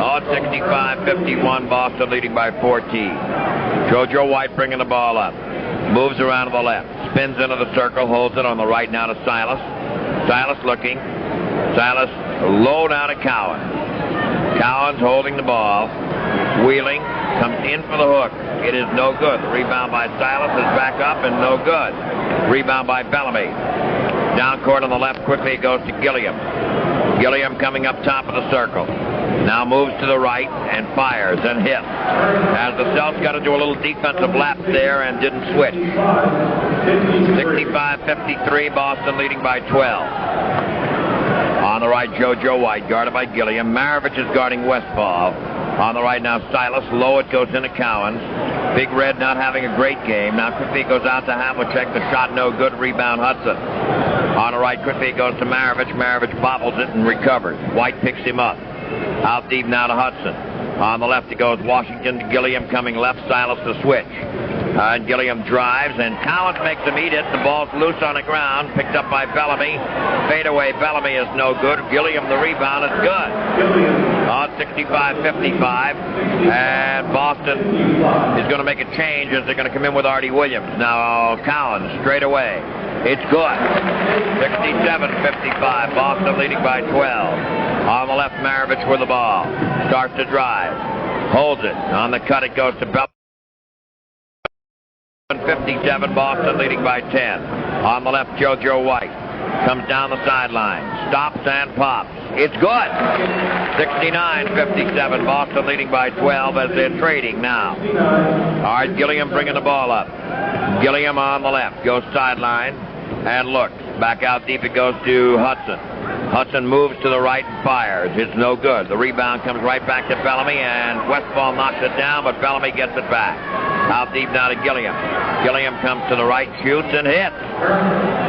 [SPEAKER 2] Oh, 65-51, Boston leading by 14. JoJo White bringing the ball up. Moves around to the left. Spins into the circle, holds it on the right now to Silas. Silas looking. Silas low now to Cowan. Cowan's holding the ball. Wheeling. Comes in for the hook. It is no good. The rebound by Silas is back up and no good. Rebound by Bellamy. Down court on the left, quickly it goes to Gilliam. Gilliam coming up top of the circle. Now moves to the right and fires and hits. As the Celtics got to do a little defensive lap there and didn't switch. 65-53, Boston leading by 12. On the right, JoJo White, guarded by Gilliam. Maravich is guarding Westphal. On the right now, Silas. Low it goes into Cowan. Big Red not having a great game. Now quickly it goes out to Havlicek. The shot no good. Rebound Hudson. On the right, quickly it goes to Maravich. Maravich bobbles it and recovers. White picks him up. Out deep now to Hudson. On the left it goes Washington to Gilliam coming left. Silas to switch. Gilliam drives, and Collins makes him eat it. The ball's loose on the ground, picked up by Bellamy. Fadeaway Bellamy is no good. Gilliam, the rebound, is good. 65-55, and Boston is going to make a change as they're going to come in with Artie Williams. Now Collins straight away. It's good. 67-55, Boston leading by 12. On the left, Maravich with the ball. Starts to drive. Holds it. On the cut, it goes to Bellamy. 57, Boston leading by 10. On the left, JoJo White comes down the sideline, stops and pops. It's good. 69-57, Boston leading by 12 as they're trading now. All right, Gilliam bringing the ball up. Gilliam on the left, goes sideline and looks. Back out deep it goes to Hudson. Hudson moves to the right and fires. It's no good. The rebound comes right back to Bellamy, and Westfall knocks it down, but Bellamy gets it back. Out deep now to Gilliam. Gilliam comes to the right, shoots, and hits.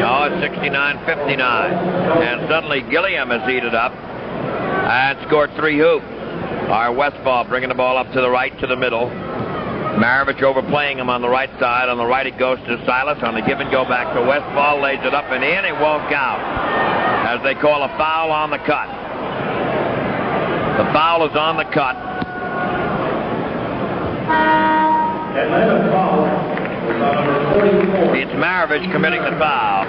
[SPEAKER 2] Oh, it's 69-59. And suddenly Gilliam has heated up and scored 3 hoops. Our Westfall bringing the ball up to the right, to the middle. Maravich overplaying him on the right side. On the right it goes to Silas. On the give and go back to Westfall. Lays it up and in. It won't count, as they call a foul on the cut. The foul is on the cut.
[SPEAKER 3] Atlanta foul was on number 44.
[SPEAKER 2] It's Maravich committing the foul.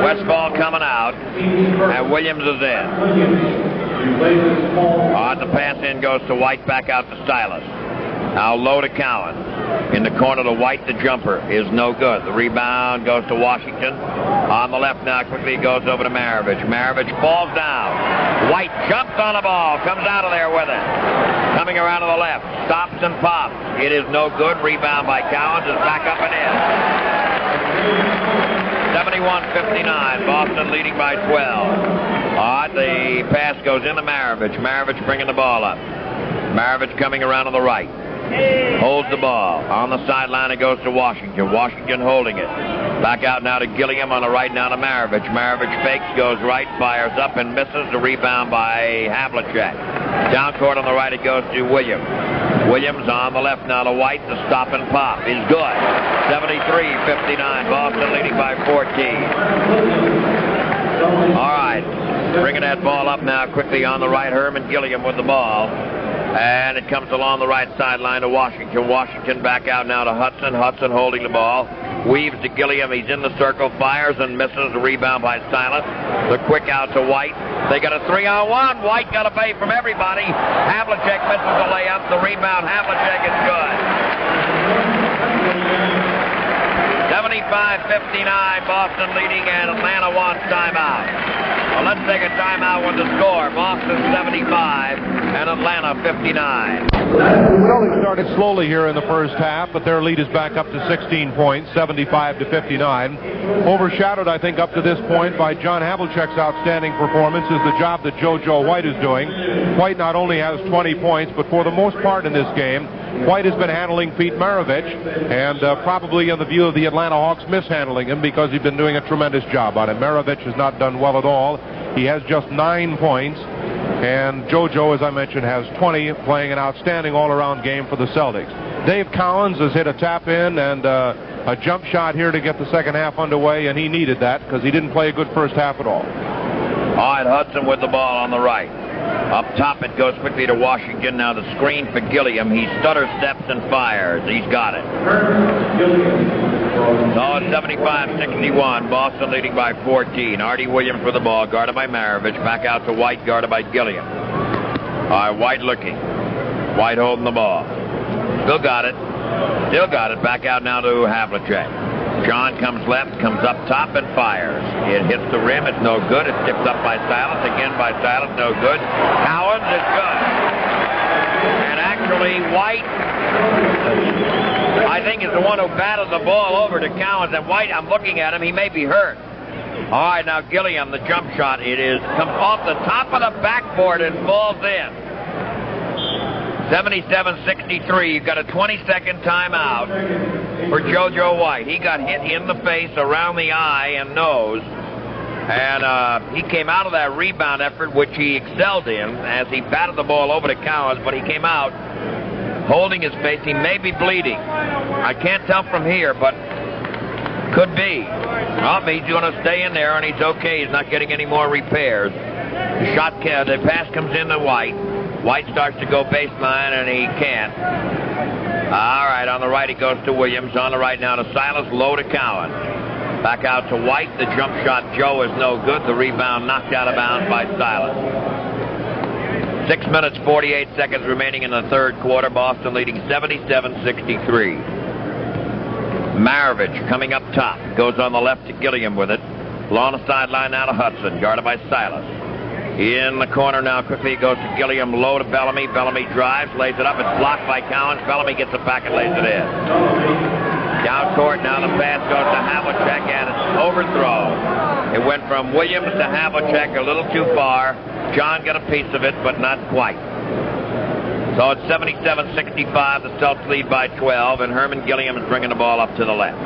[SPEAKER 2] Westfall coming out, and Williams is in. On the pass in goes to White, back out to Silas. Now low to Cowan. In the corner to White, the jumper is no good. The rebound goes to Washington. On the left now, quickly goes over to Maravich. Maravich falls down. White jumps on the ball, comes out of there with it. Coming around to the left, stops and pops. It is no good. Rebound by Cowens is back up and in. 71-59, Boston leading by 12. All right, the pass goes into Maravich. Maravich bringing the ball up. Maravich coming around to the right. Holds the ball. On the sideline it goes to Washington. Washington holding it. Back out now to Gilliam. On the right now to Maravich. Maravich fakes, goes right, fires up and misses. The rebound by Havlicek. Down court on the right it goes to Williams. Williams on the left now to White. The stop and pop is good. 73-59. Boston leading by 14. All right. Bringing that ball up now quickly on the right. Herman Gilliam with the ball. And it comes along the right sideline to Washington. Washington back out now to Hudson. Hudson holding the ball. Weaves to Gilliam. He's in the circle. Fires and misses. The rebound by Silas. The quick out to White. They got a 3-on-1. White got a pay from everybody. Havlicek misses the layup. The rebound. Havlicek is good. 75-59. Boston leading, and Atlanta wants timeout. Well, let's take a timeout with the score. Boston 75 and Atlanta 59.
[SPEAKER 1] Celtics started slowly here in the first half, but their lead is back up to 16 points, 75-59. Overshadowed, I think, up to this point by John Havlicek's outstanding performance is the job that JoJo White is doing. White not only has 20 points, but for the most part in this game, White has been handling Pete Maravich, and probably in the view of the Atlanta Hawks, mishandling him because he's been doing a tremendous job on it. Maravich has not done well at all. He has just 9 points, and JoJo, as I mentioned, has 20, playing an outstanding all-around game for the Celtics. Dave Collins has hit a tap-in and a jump shot here to get the second half underway, and he needed that because he didn't play a good first half at all.
[SPEAKER 2] All right, Hudson with the ball on the right. Up top it goes quickly to Washington. Now the screen for Gilliam. He stutter steps and fires. He's got it. So it's 75-61. Boston leading by 14. Artie Williams with the ball, guarded by Maravich. Back out to White, guarded by Gilliam. All right, White looking. White holding the ball. Still got it. Still got it. Back out now to Havlicek. John comes left, comes up top, and fires. It hits the rim. It's no good. It's tipped up by Silas. Again by Silas. No good. Cowens is good. And actually, White, I think, is the one who batted the ball over to Cowens. And White, I'm looking at him. He may be hurt. All right, now Gilliam, the jump shot. It is comes off the top of the backboard and falls in. 77-63. You've got a 20-second timeout for JoJo White. He got hit in the face, around the eye and nose. And he came out of that rebound effort, which he excelled in, as he batted the ball over to Cowens, but he came out holding his face. He may be bleeding. I can't tell from here, but could be. Well, he's going to stay in there, and he's okay. He's not getting any more repairs. The pass comes into White. White starts to go baseline, and he can't. All right, on the right it goes to Williams. On the right now to Silas, low to Cowan. Back out to White. The jump shot, Joe, is no good. The rebound knocked out of bounds by Silas. 6 minutes, 48 seconds remaining in the third quarter. Boston leading 77-63. Maravich coming up top. Goes on the left to Gilliam with it. Along the sideline now to Hudson, guarded by Silas. In the corner now, quickly it goes to Gilliam, low to Bellamy. Bellamy drives, lays it up. It's blocked by Cowan. Bellamy gets it back and lays it in. Down court, now the pass goes to Havlicek, and it's overthrown. It went from Williams to Havlicek, a little too far. John got a piece of it, but not quite. So it's 77-65. The Celtics lead by 12, and Herman Gilliam is bringing the ball up to the left.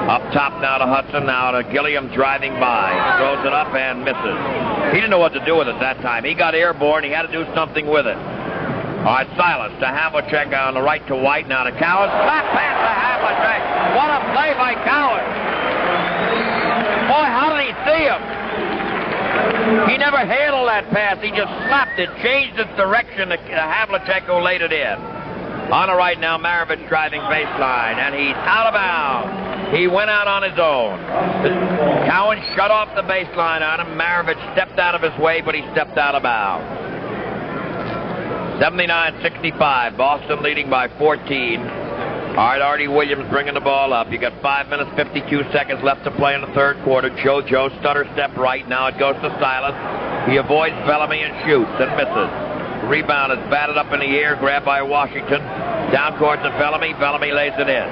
[SPEAKER 2] Up top now to Hudson, now to Gilliam driving by. Throws it up and misses. He didn't know what to do with it that time. He got airborne. He had to do something with it. All right, Silas to Havlicek on the right to White, now to Cowan. Slap pass to Havlicek. What a play by Cowan. Boy, how did he see him? He never handled that pass. He just slapped it, changed its direction to Havlicek, who laid it in. On the right now, Maravich driving baseline, and he's out of bounds. He went out on his own. Cowan shut off the baseline on him. Maravich stepped out of his way, but he stepped out of bounds. 79-65. Boston leading by 14. All right, Artie Williams bringing the ball up. You got 5 minutes, 52 seconds left to play in the third quarter. Joe stutter step right. Now it goes to Silas. He avoids Bellamy and shoots and misses. Rebound is batted up in the air, grabbed by Washington. Down court to Bellamy. Bellamy lays it in.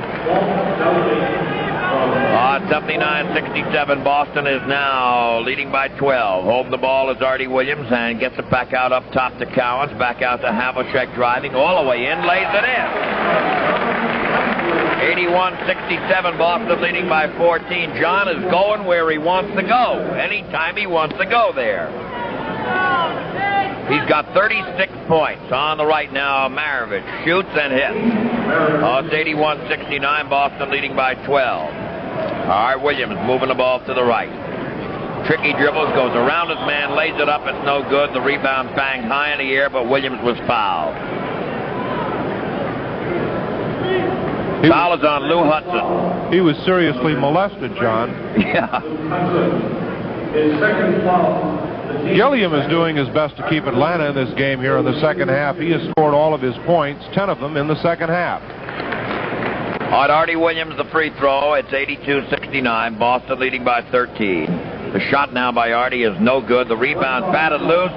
[SPEAKER 2] 79-67. Boston is now leading by 12. Holding the ball is Artie Williams and gets it back out up top to Cowens. Back out to Havlicek driving all the way in, lays it in. 81-67. Boston leading by 14. John is going where he wants to go. Anytime he wants to go there. He's got 36 points. On the right now, Maravich shoots and hits. It's 81-69. Boston leading by 12. All right, Williams moving the ball to the right. Tricky dribbles, goes around his man, lays it up. It's no good. The rebound banged high in the air, but Williams was fouled. Foul is on Lou Hudson.
[SPEAKER 1] He was seriously molested, John.
[SPEAKER 2] Yeah.
[SPEAKER 3] His second foul.
[SPEAKER 1] Gilliam is doing his best to keep Atlanta in this game here in the second half. He has scored all of his points, 10 of them in the second half.
[SPEAKER 2] On Artie Williams, the free throw. It's 82-69. Boston leading by 13. The shot now by Artie is no good. The rebound batted loose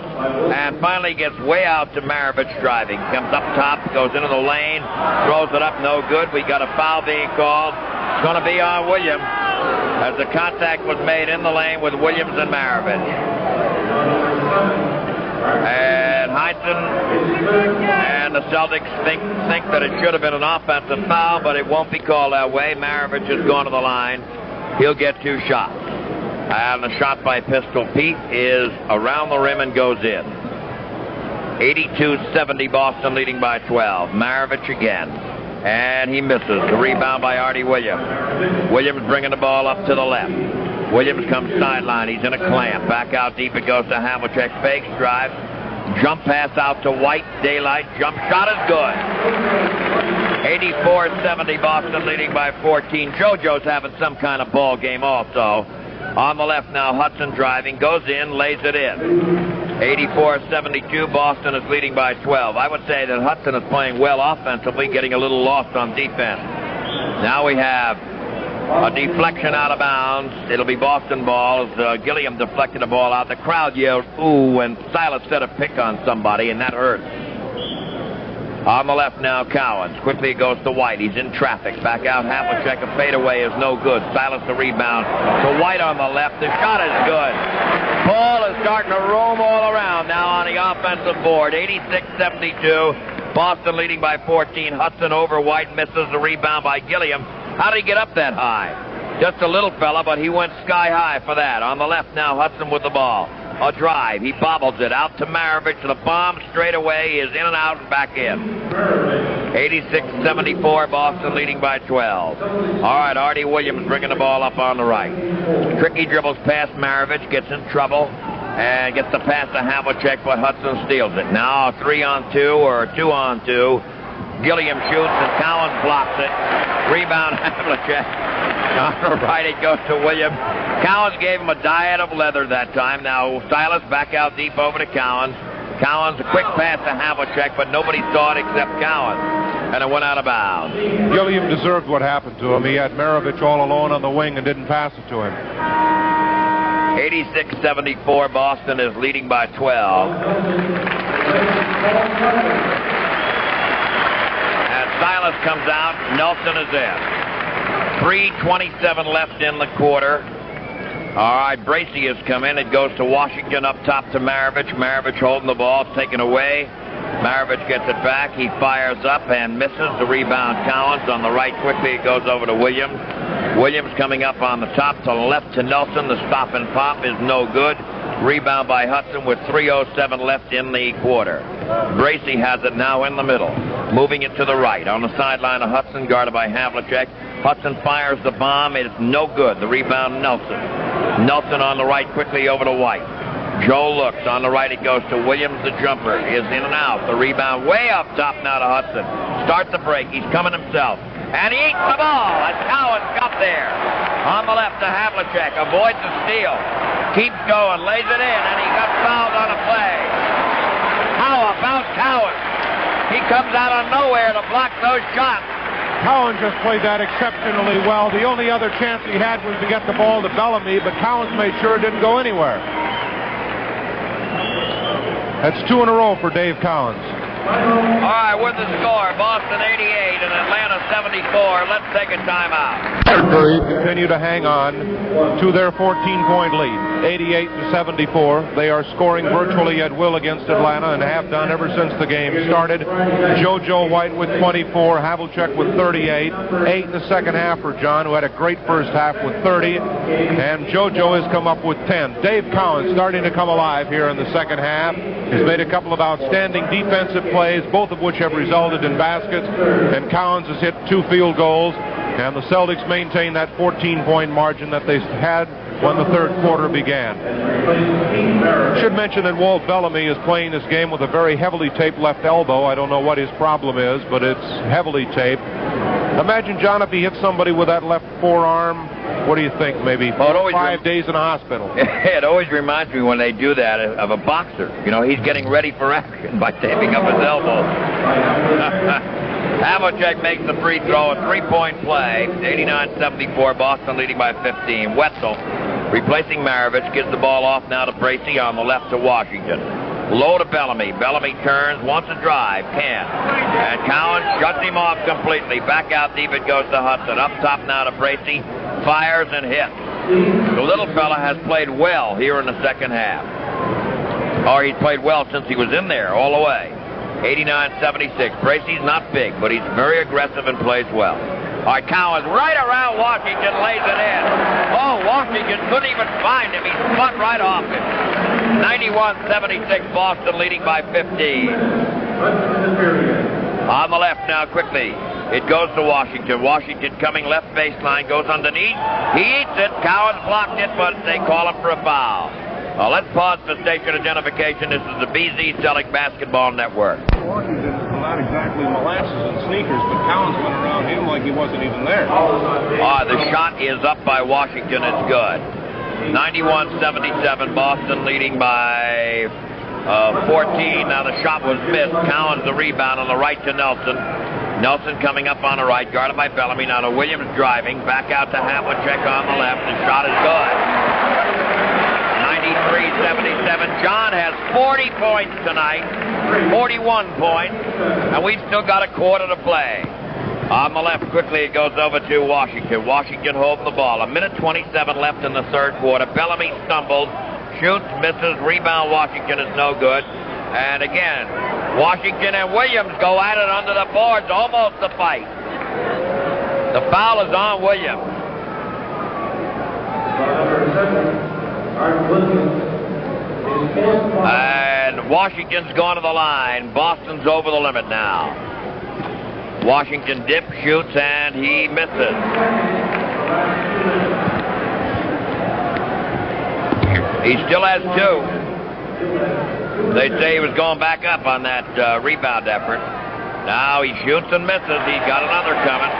[SPEAKER 2] and finally gets way out to Maravich driving. Comes up top, goes into the lane, throws it up, no good. We got a foul being called. It's going to be on Williams as the contact was made in the lane with Williams and Maravich. And Hudson and the Celtics think that it should have been an offensive foul, but it won't be called that way. Maravich has gone to the line. He'll get 2 shots. And the shot by Pistol Pete is around the rim and goes in. 82-70, Boston leading by 12. Maravich again. And he misses. The rebound by Artie Williams. Williams bringing the ball up to the left. Williams comes sideline. He's in a clamp. Back out deep it goes to Havlicek. Fakes, drives. Jump pass out to White. Daylight. Jump shot is good. 84-70, Boston leading by 14. JoJo's having some kind of ball game also. On the left now, Hudson driving. Goes in, lays it in. 84-72, Boston is leading by 12. I would say that Hudson is playing well offensively, getting a little lost on defense. Now we have a deflection out of bounds. It'll be Boston ball as Gilliam deflected the ball out. The crowd yelled, ooh, when Silas set a pick on somebody, and that hurt. On the left now, Cowens. Quickly it goes to White. He's in traffic. Back out, Havlicek. A fadeaway is no good. Silas the rebound. To White on the left. The shot is good. Ball is starting to roam all around now on the offensive board. 86-72. Boston leading by 14. Hudson over White. Misses the rebound by Gilliam. How did he get up that high? Just a little fella, but he went sky high for that. On the left now, Hudson with the ball. a drive. He bobbles it out to Maravich. The bomb straight away is in and out and back in. 86-74, Boston leading by 12. All right, Artie Williams bringing the ball up on the right. Tricky dribbles past Maravich, gets in trouble, and gets the pass to Havlicek, but Hudson steals it. Now a 3-on-2 or a 2-on-2. Gilliam shoots and Collins blocks it. Rebound Havlicek. On the right it goes to Williams. Collins gave him a diet of leather that time. Now Silas back out deep over to Collins. Collins, a quick pass to Havlicek, but nobody saw it except Collins. And it went out of bounds.
[SPEAKER 1] Gilliam deserved what happened to him. He had Maravich all alone on the wing and didn't pass it to him.
[SPEAKER 2] 86-74, Boston is leading by 12. And Silas comes out, Nelson is in. 3:27 left in the quarter. All right, Bracey has come in. It goes to Washington up top to Maravich. Maravich holding the ball, taken away. Maravich gets it back. He fires up and misses. The rebound, Collins. On the right quickly, it goes over to Williams. Williams coming up on the top to the left to Nelson. The stop and pop is no good. Rebound by Hudson with 3:07 left in the quarter. Bracey has it now in the middle. Moving it to the right. On the sideline of Hudson, guarded by Havlicek. Hudson fires the bomb. It is no good. The rebound, Nelson. Nelson on the right quickly over to White. Joe looks. On the right it goes to Williams. The jumper is in and out. The rebound way up top now to Hudson. Start the break. He's coming himself. And he eats the ball. And Collins got there. On the left to Havlicek. Avoids the steal. Keeps going. Lays it in. And he got fouled on a play. How about Collins? He comes out of nowhere to block those shots.
[SPEAKER 1] Collins just played that exceptionally well. The only other chance he had was to get the ball to Bellamy, but Collins made sure it didn't go anywhere. That's 2 in a row for Dave Collins.
[SPEAKER 2] All right, with the score, Boston 88 and Atlanta 74. Let's take a timeout.
[SPEAKER 1] Continue to hang on to their 14-point lead, 88-74. They are scoring virtually at will against Atlanta and have done ever since the game started. JoJo White with 24, Havlicek with 38, 8 in the second half for John, who had a great first half with 30, and JoJo has come up with 10. Dave Collins starting to come alive here in the second half. He's made a couple of outstanding defensive plays, both of which have resulted in baskets, and Collins has hit 2 field goals, and the Celtics maintain that 14-point margin that they had when the third quarter began. Should mention that Walt Bellamy is playing this game with a very heavily taped left elbow. I don't know what his problem is, but it's heavily taped. Imagine, John, if he hit somebody with that left forearm. What do you think? Maybe 5 days in a hospital.
[SPEAKER 2] It always reminds me when they do that of a boxer. You know, he's getting ready for action by taping up his elbow. Havlicek makes the free throw, a 3-point play. 89-74, Boston leading by 15. Wetzel, replacing Maravich, gives the ball off now to Bracey on the left to Washington. Low to Bellamy. Bellamy turns, wants a drive, can't. And Collins shuts him off completely. Back out deep it goes to Hudson. Up top now to Bracey. Fires and hits. The little fella has played well here in the second half. Or he's played well since he was in there all the way. 89-76. Bracey's not big, but he's very aggressive and plays well. All right, Collins right around Washington, lays it in. Oh, Washington couldn't even find him. He spun right off it. 91-76, Boston leading by 15. On the left now quickly. It goes to Washington. Washington coming left baseline, goes underneath. He eats it. Collins blocked it, but they call him for a foul. Let's pause for station identification. This is the BZ Celtic Basketball Network.
[SPEAKER 1] Washington is not exactly molasses and sneakers, but Collins went around him like he wasn't even there.
[SPEAKER 2] The shot is up by Washington. It's good. 91-77, Boston leading by 14. Now the shot was missed. Collins the rebound on the right to Nelson. Nelson coming up on the right, guarded by Bellamy. Now to Williams driving. Back out to Havlicek on the left. The shot is good. 93-77. John has 40 points tonight. 41 points. And we've still got a quarter to play. On the left, quickly, it goes over to Washington. Washington holding the ball. 1:27 left in the third quarter. Bellamy stumbles, shoots, misses. Rebound, Washington is no good. And again, Washington and Williams go at it under the boards, almost a fight. The foul is on Williams. And Washington's gone to the line. Boston's over the limit now. Washington dips, shoots, and he misses. He still has 2. They say he was going back up on that rebound effort. Now he shoots and misses. He's got another coming.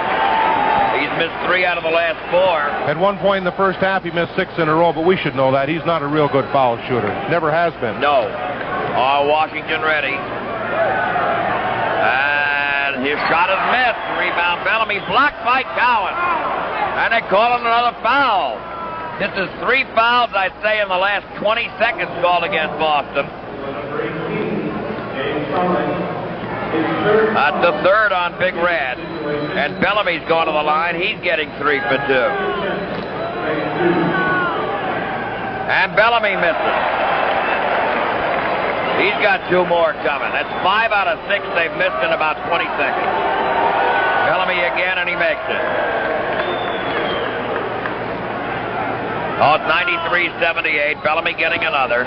[SPEAKER 2] He's missed 3 out of the last 4.
[SPEAKER 1] At one point in the first half, he missed 6 in a row, but we should know that. He's not a real good foul shooter. Never has been.
[SPEAKER 2] No. Washington ready. And his shot is missed. Rebound Bellamy blocked by Cowan. And they call him another foul. This is 3 fouls, I'd say, in the last 20 seconds called against Boston. That's the 3rd on Big Red. And Bellamy's going to the line. He's getting 3 for 2. And Bellamy misses. He's got 2 more coming. That's 5 out of 6 they've missed in about 20 seconds. Bellamy again, and he makes it. Oh, it's 93-78. Bellamy getting another.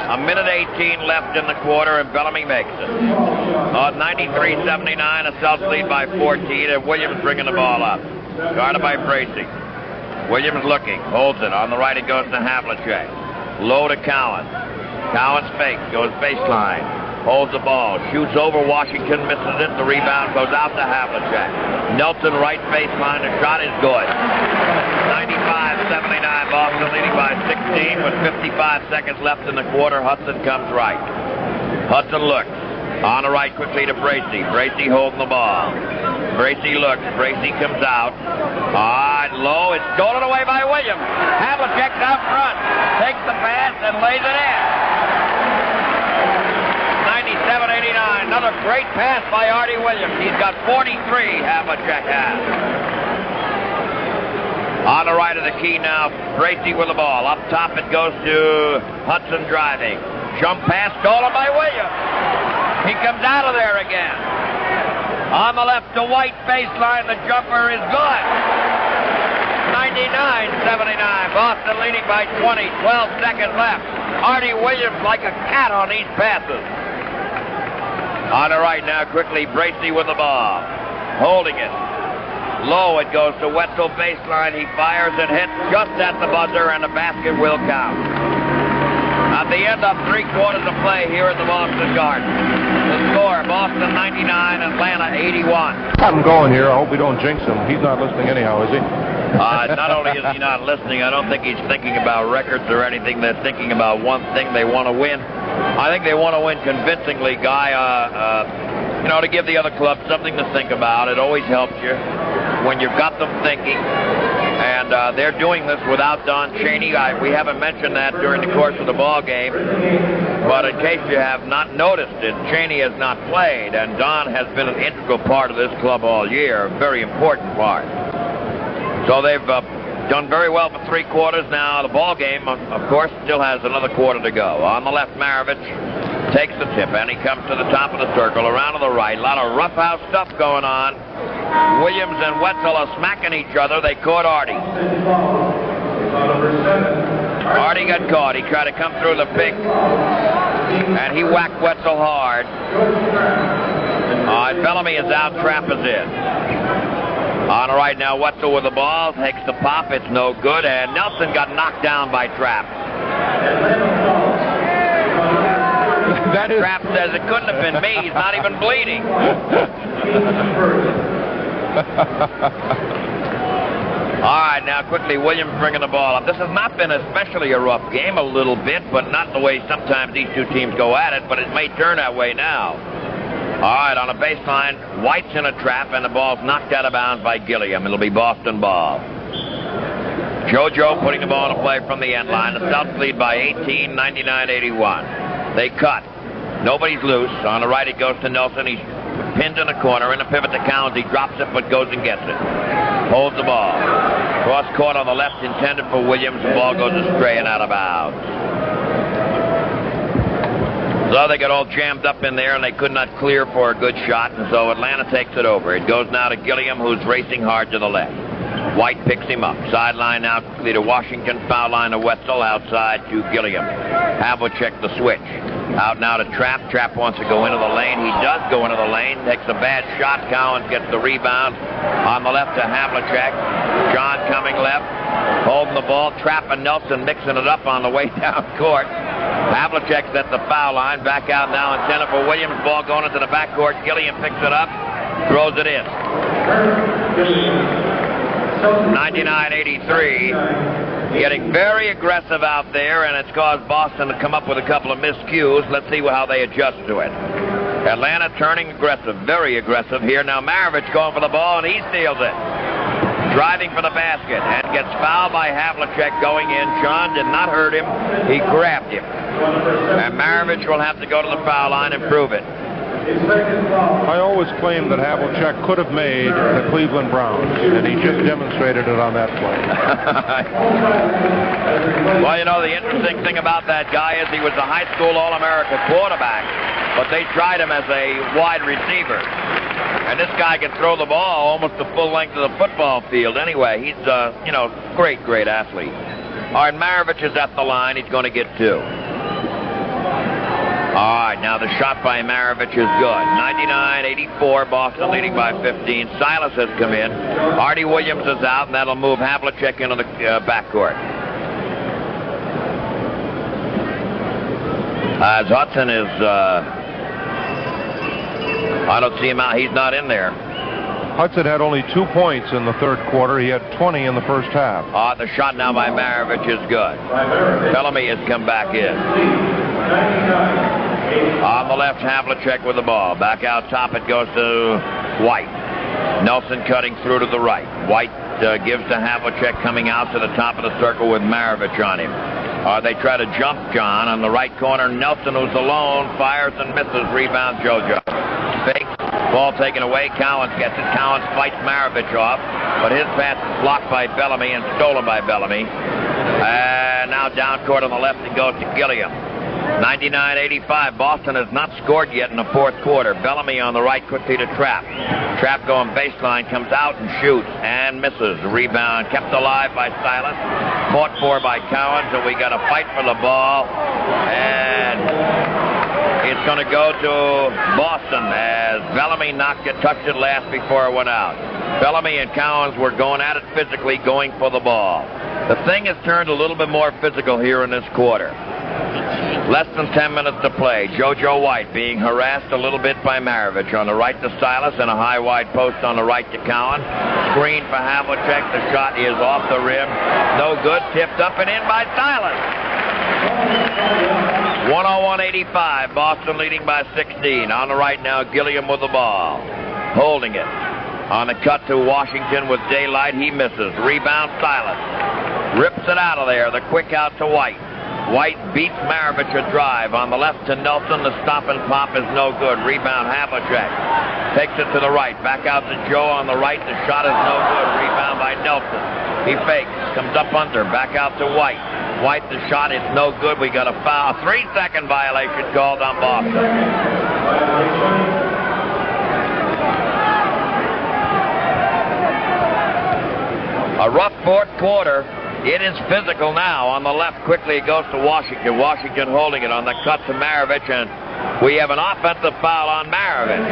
[SPEAKER 2] 1:18 left in the quarter, and Bellamy makes it. Oh, 93-79. The Celtics lead by 14, and Williams bringing the ball up. Guarded by Bracey. Williams looking, holds it. On the right, it goes to Havlicek. Low to Cowan. Cowan's fake, goes baseline. Holds the ball, shoots over Washington, misses it. The rebound goes out to Havlicek. Nelson right baseline. The shot is good. 95-79. Boston leading by 16 with 55 seconds left in the quarter. Hudson comes right. Hudson looks. On the right quickly to Bracey. Bracey holding the ball. Bracey looks. Bracey comes out. Low. It's stolen away by Williams. Havlicek's out front. Takes the pass and lays it in. 97-89. Another great pass by Artie Williams. He's got 43. Havlicek has. On the right of the key now, Bracey with the ball. Up top it goes to Hudson driving. Jump pass stolen by Williams. He comes out of there again. On the left to White baseline, the jumper is good. 99-79. Boston leading by 20. 12 seconds left. Artie Williams like a cat on these passes. On the right now, quickly, Bracey with the ball. Holding it. Low, it goes to Wetzel baseline. He fires and hits just at the buzzer, and the basket will count. At the end of 3 quarters of play here at the Boston Garden. The score, Boston 99, Atlanta 81.
[SPEAKER 1] I'm going here. I hope we don't jinx him. He's not listening anyhow, is he?
[SPEAKER 2] Not only is he not listening, I don't think he's thinking about records or anything. They're thinking about one thing. They want to win. I think they want to win convincingly, Guy. To give the other club something to think about. It always helps you when you've got them thinking. And they're doing this without Don Chaney. We haven't mentioned that during the course of the ball game. But in case you have not noticed it, Chaney has not played. And Don has been an integral part of this club all year. A very important part. So they've done very well for 3 quarters. Now the ball game, of course, still has another quarter to go. On the left, Maravich takes the tip, and he comes to the top of the circle, around to the right. A lot of roughhouse stuff going on. Williams and Wetzel are smacking each other. They caught Artie. Artie got caught. He tried to come through the pick, and he whacked Wetzel hard. Bellamy is out. Trapp is in. On the right now, Wetzel with the ball. Takes the pop. It's no good, and Nelson got knocked down by Trapp. Trapp says it couldn't have been me. He's not even bleeding. All right, now quickly, Williams bringing the ball up. This has not been especially a rough game, a little bit, but not the way sometimes these two teams go at it, but it may turn that way now. All right, on the baseline, White's in a trap, and the ball's knocked out of bounds by Gilliam. It'll be Boston ball. JoJo putting the ball in play from the end line. The Celtics lead by 18, 99-81. They cut. Nobody's loose. On the right, it goes to Nelson. He's pinned in the corner. In the pivot to Counts. He drops it, but goes and gets it. Holds the ball. Cross court on the left, intended for Williams. The ball goes astray and out of bounds. So they got all jammed up in there, and they could not clear for a good shot, and so Atlanta takes it over. It goes now to Gilliam, who's racing hard to the left. White picks him up. Sideline now quickly to Washington. Foul line to Wetzel. Outside to Gilliam. Havlicek the switch. Out now to Trapp. Trapp wants to go into the lane. He does go into the lane. Takes a bad shot. Cowens gets the rebound. On the left to Havlicek. John coming left. Holding the ball. Trapp and Nelson mixing it up on the way down court. Havlicek's at the foul line. Back out now intended for Williams. Ball going into the backcourt. Gilliam picks it up. Throws it in. 99-83. Getting very aggressive out there, and it's caused Boston to come up with a couple of miscues. Let's see how they adjust to it. Atlanta turning aggressive, very aggressive here. Now Maravich going for the ball, and he steals it. Driving for the basket, and gets fouled by Havlicek going in. John did not hurt him. He grabbed him. And Maravich will have to go to the foul line and prove it.
[SPEAKER 1] I always claimed that Havlicek could have made the Cleveland Browns, and he just demonstrated it on that play.
[SPEAKER 2] Well, you know, the interesting thing about that guy is he was a high school All-America quarterback, but they tried him as a wide receiver. And this guy can throw the ball almost the full length of the football field. Anyway, he's, you know, great athlete. All right, Maravich is at the line. He's going to get 2. All right, now the shot by Maravich is good. 99-84, Boston leading by 15. Silas has come in. Artie Williams is out, and that'll move Havlicek into the backcourt. As Hudson is, I don't see him out. He's not in there.
[SPEAKER 1] Hudson had only 2 points in the third quarter. He had 20 in the first half.
[SPEAKER 2] The shot now by Maravich is good. Bellamy has come back in. On the left, Havlicek with the ball. Back out top, it goes to White. Nelson cutting through to the right. White gives to Havlicek coming out to the top of the circle with Maravich on him. They try to jump John on the right corner. Nelson, who's alone, fires and misses. Rebound JoJo. Fake. Ball taken away. Cowens gets it. Cowens fights Maravich off, but his pass is blocked by Bellamy and stolen by Bellamy. And now down court on the left, it goes to Gilliam. 99-85. Boston has not scored yet in the fourth quarter. Bellamy on the right quickly to Trapp. Trapp going baseline, comes out and shoots and misses. Rebound kept alive by Silas. Fought for by Cowens, and we got a fight for the ball. And it's going to go to Boston as Bellamy touched it last before it went out. Bellamy and Cowens were going at it physically, going for the ball. The thing has turned a little bit more physical here in this quarter. Less than 10 minutes to play. JoJo White being harassed a little bit by Maravich. On the right to Silas and a high wide post on the right to Cowan. Screen for Havlicek. The shot is off the rim. No good. Tipped up and in by Silas. 101-85. Boston leading by 16. On the right now, Gilliam with the ball. Holding it. On the cut to Washington with daylight. He misses. Rebound Silas. Rips it out of there. The quick out to White. White beats Maravich a drive. On the left to Nelson. The stop and pop is no good. Rebound Havlicek. Takes it to the right. Back out to Joe on the right. The shot is no good. Rebound by Nelson. He fakes. Comes up under. Back out to White. White, the shot is no good. We got a foul. 3-second violation called on Boston. A rough fourth quarter. It is physical now. On the left, quickly it goes to Washington. Washington holding it on the cut to Maravich, and we have an offensive foul on Maravich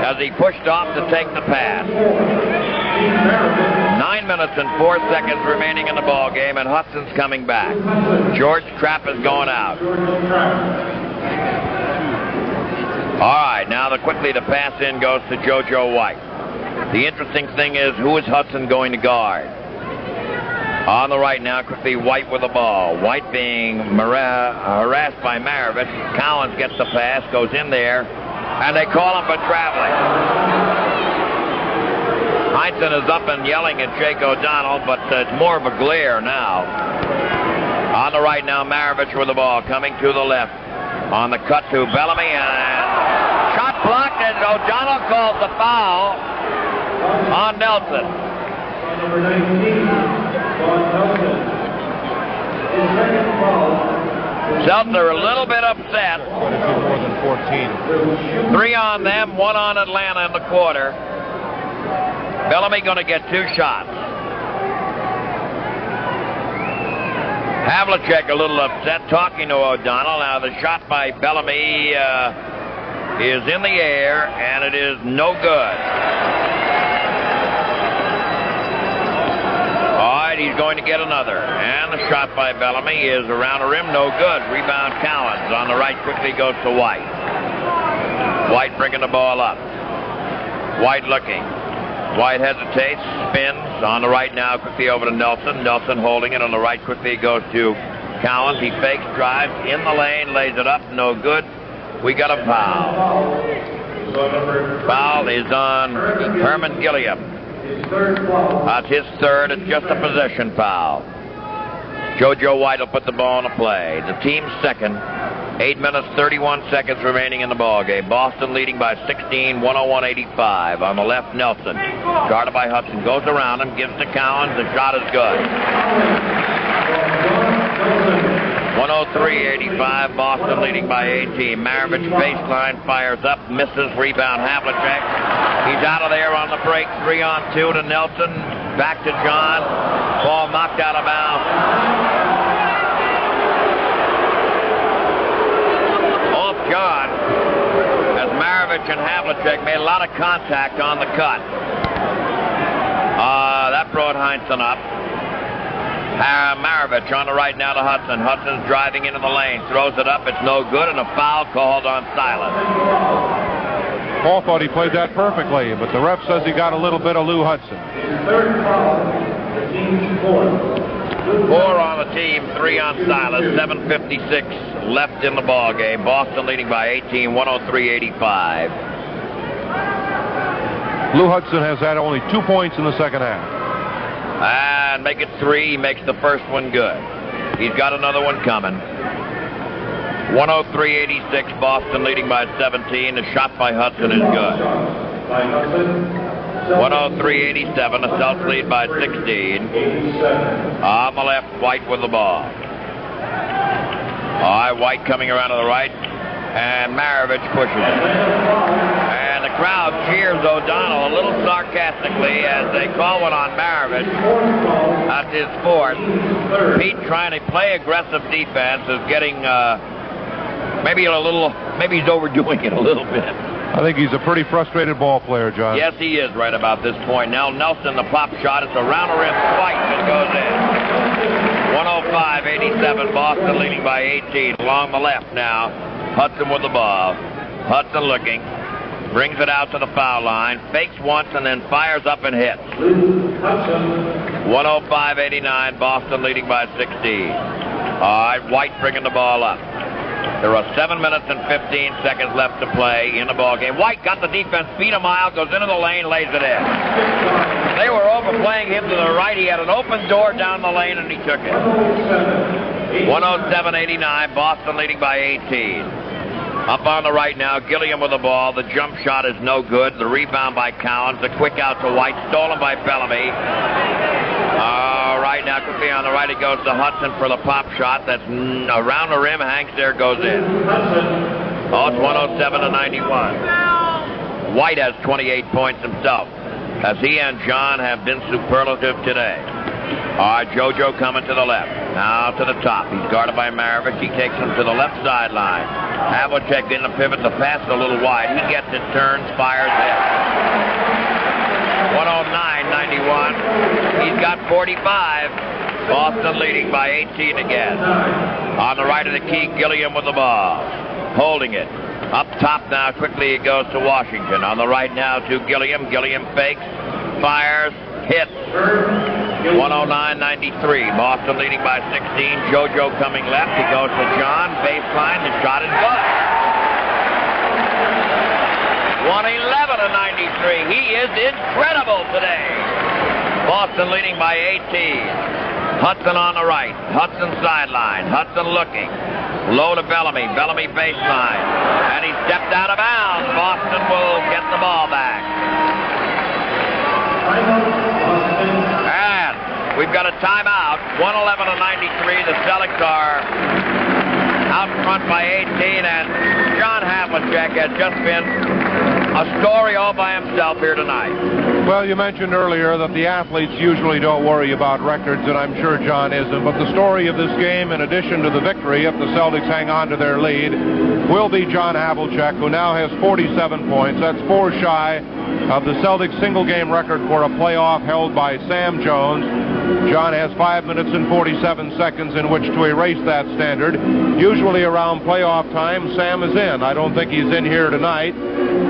[SPEAKER 2] as he pushed off to take the pass. 9 minutes and 4 seconds remaining in the ball game, and Hudson's coming back. George Trapp is going out. All right, now quickly the pass in goes to JoJo White. The interesting thing is, who is Hudson going to guard? On the right now, quickly White with the ball. White being harassed by Maravich. Cowens gets the pass, goes in there, and they call him for traveling. Heinsohn is up and yelling at Jake O'Donnell, but it's more of a glare now. On the right now, Maravich with the ball, coming to the left. On the cut to Bellamy, and shot blocked, and O'Donnell calls the foul on Nelson.
[SPEAKER 3] Number 19.
[SPEAKER 2] Celtics are a little bit upset.
[SPEAKER 1] More than 14.
[SPEAKER 2] 3 on them, 1 on Atlanta in the quarter. Bellamy going to get 2 shots. Havlicek a little upset, talking to O'Donnell. Now the shot by Bellamy is in the air, and it is no good. All right, he's going to get another. And the shot by Bellamy is around the rim, no good. Rebound Collins. On the right quickly goes to White. White bringing the ball up. White looking. White hesitates, spins. On the right now, quickly over to Nelson. Nelson holding it. On the right quickly goes to Collins. He fakes, drives in the lane, lays it up, no good. We got a foul. Foul is on Herman Gilliam. That's his third. It's just a possession foul. JoJo White will put the ball in the play. The team's second. 8 minutes, 31 seconds remaining in the ball game. Boston leading by 16, 101-85. On the left, Nelson. Guarded by Hudson. Goes around him, gives to Collins. The shot is good. 103-85. Boston leading by 18. Maravich baseline fires up, misses. Rebound Havlicek. He's out of there on the break. 3-on-2 to Nelson. Back to John. Ball knocked out of bounds. John, as Maravich and Havlicek made a lot of contact on the cut. That brought Heinsohn up. Maravich on the right now to Hudson. Hudson's driving into the lane, throws it up. It's no good, and a foul called on Silas.
[SPEAKER 1] Paul thought he played that perfectly, but the ref says he got a little bit of Lou Hudson.
[SPEAKER 3] Third foul, the team's fourth.
[SPEAKER 2] 4 on the team, 3 on Silas. 7:56 left in the ball game. Boston leading by 18, 103-85.
[SPEAKER 1] Lou Hudson has had only 2 points in the second half.
[SPEAKER 2] And make it 3. He makes the first one good. He's got another one coming. 103-86. Boston leading by 17. The shot by Hudson is good. 103-87, the Celtics lead by 16. On the left, White with the ball. All right, White coming around to the right, and Maravich pushes it. And the crowd cheers O'Donnell a little sarcastically as they call one on Maravich. That's his fourth. Pete trying to play aggressive defense is getting maybe he's overdoing it a little bit.
[SPEAKER 1] I think he's a pretty frustrated ball player, John.
[SPEAKER 2] Yes, he is right about this point. Now Nelson, the pop shot, it's around the rim twice and goes in. 105-87, Boston leading by 18. Along the left now, Hudson with the ball. Hudson looking, brings it out to the foul line, fakes once and then fires up and hits. 105-89, Boston leading by 16. All right, White bringing the ball up. There are 7 minutes and 15 seconds left to play in the ball game. White got the defense, beat a mile, goes into the lane, lays it in. They were overplaying him to the right. He had an open door down the lane, and he took it. 107-89, Boston leading by 18. Up on the right now, Gilliam with the ball. The jump shot is no good. The rebound by Collins. The quick out to White, stolen by Bellamy. Right now, quickly on the right, it goes to Hudson for the pop shot. That's around the rim. Hanks there, goes in. Oh, it's 107-91. White has 28 points himself, as he and John have been superlative today. All right, JoJo coming to the left. Now to the top. He's guarded by Maravich. He takes him to the left sideline. Havlicek in the pivot. The pass a little wide. He gets it, turns, fires it. 109-91. He's got 45. Boston leading by 18 again. On the right of the key, Gilliam with the ball. Holding it. Up top now, quickly it goes to Washington. On the right now to Gilliam. Gilliam fakes, fires, hits. 109-93. Boston leading by 16. JoJo coming left. He goes to John. Baseline. The shot is good. 111-93. He is incredible today. Boston leading by 18. Hudson on the right. Hudson sideline. Hudson looking. Low to Bellamy. Bellamy baseline. And he stepped out of bounds. Boston will get the ball back. And we've got a timeout. 111-93. The Celtics are out front by 18. And John Havlicek has just been a a story all by himself here tonight.
[SPEAKER 1] Well, you mentioned earlier that the athletes usually don't worry about records, and I'm sure John isn't. But the story of this game, in addition to the victory, if the Celtics hang on to their lead, will be John Havlicek, who now has 47 points. That's 4 shy of the Celtics single-game record for a playoff held by Sam Jones. John has 5 minutes and 47 seconds in which to erase that standard. Usually around playoff time, Sam is in. I don't think he's in here tonight,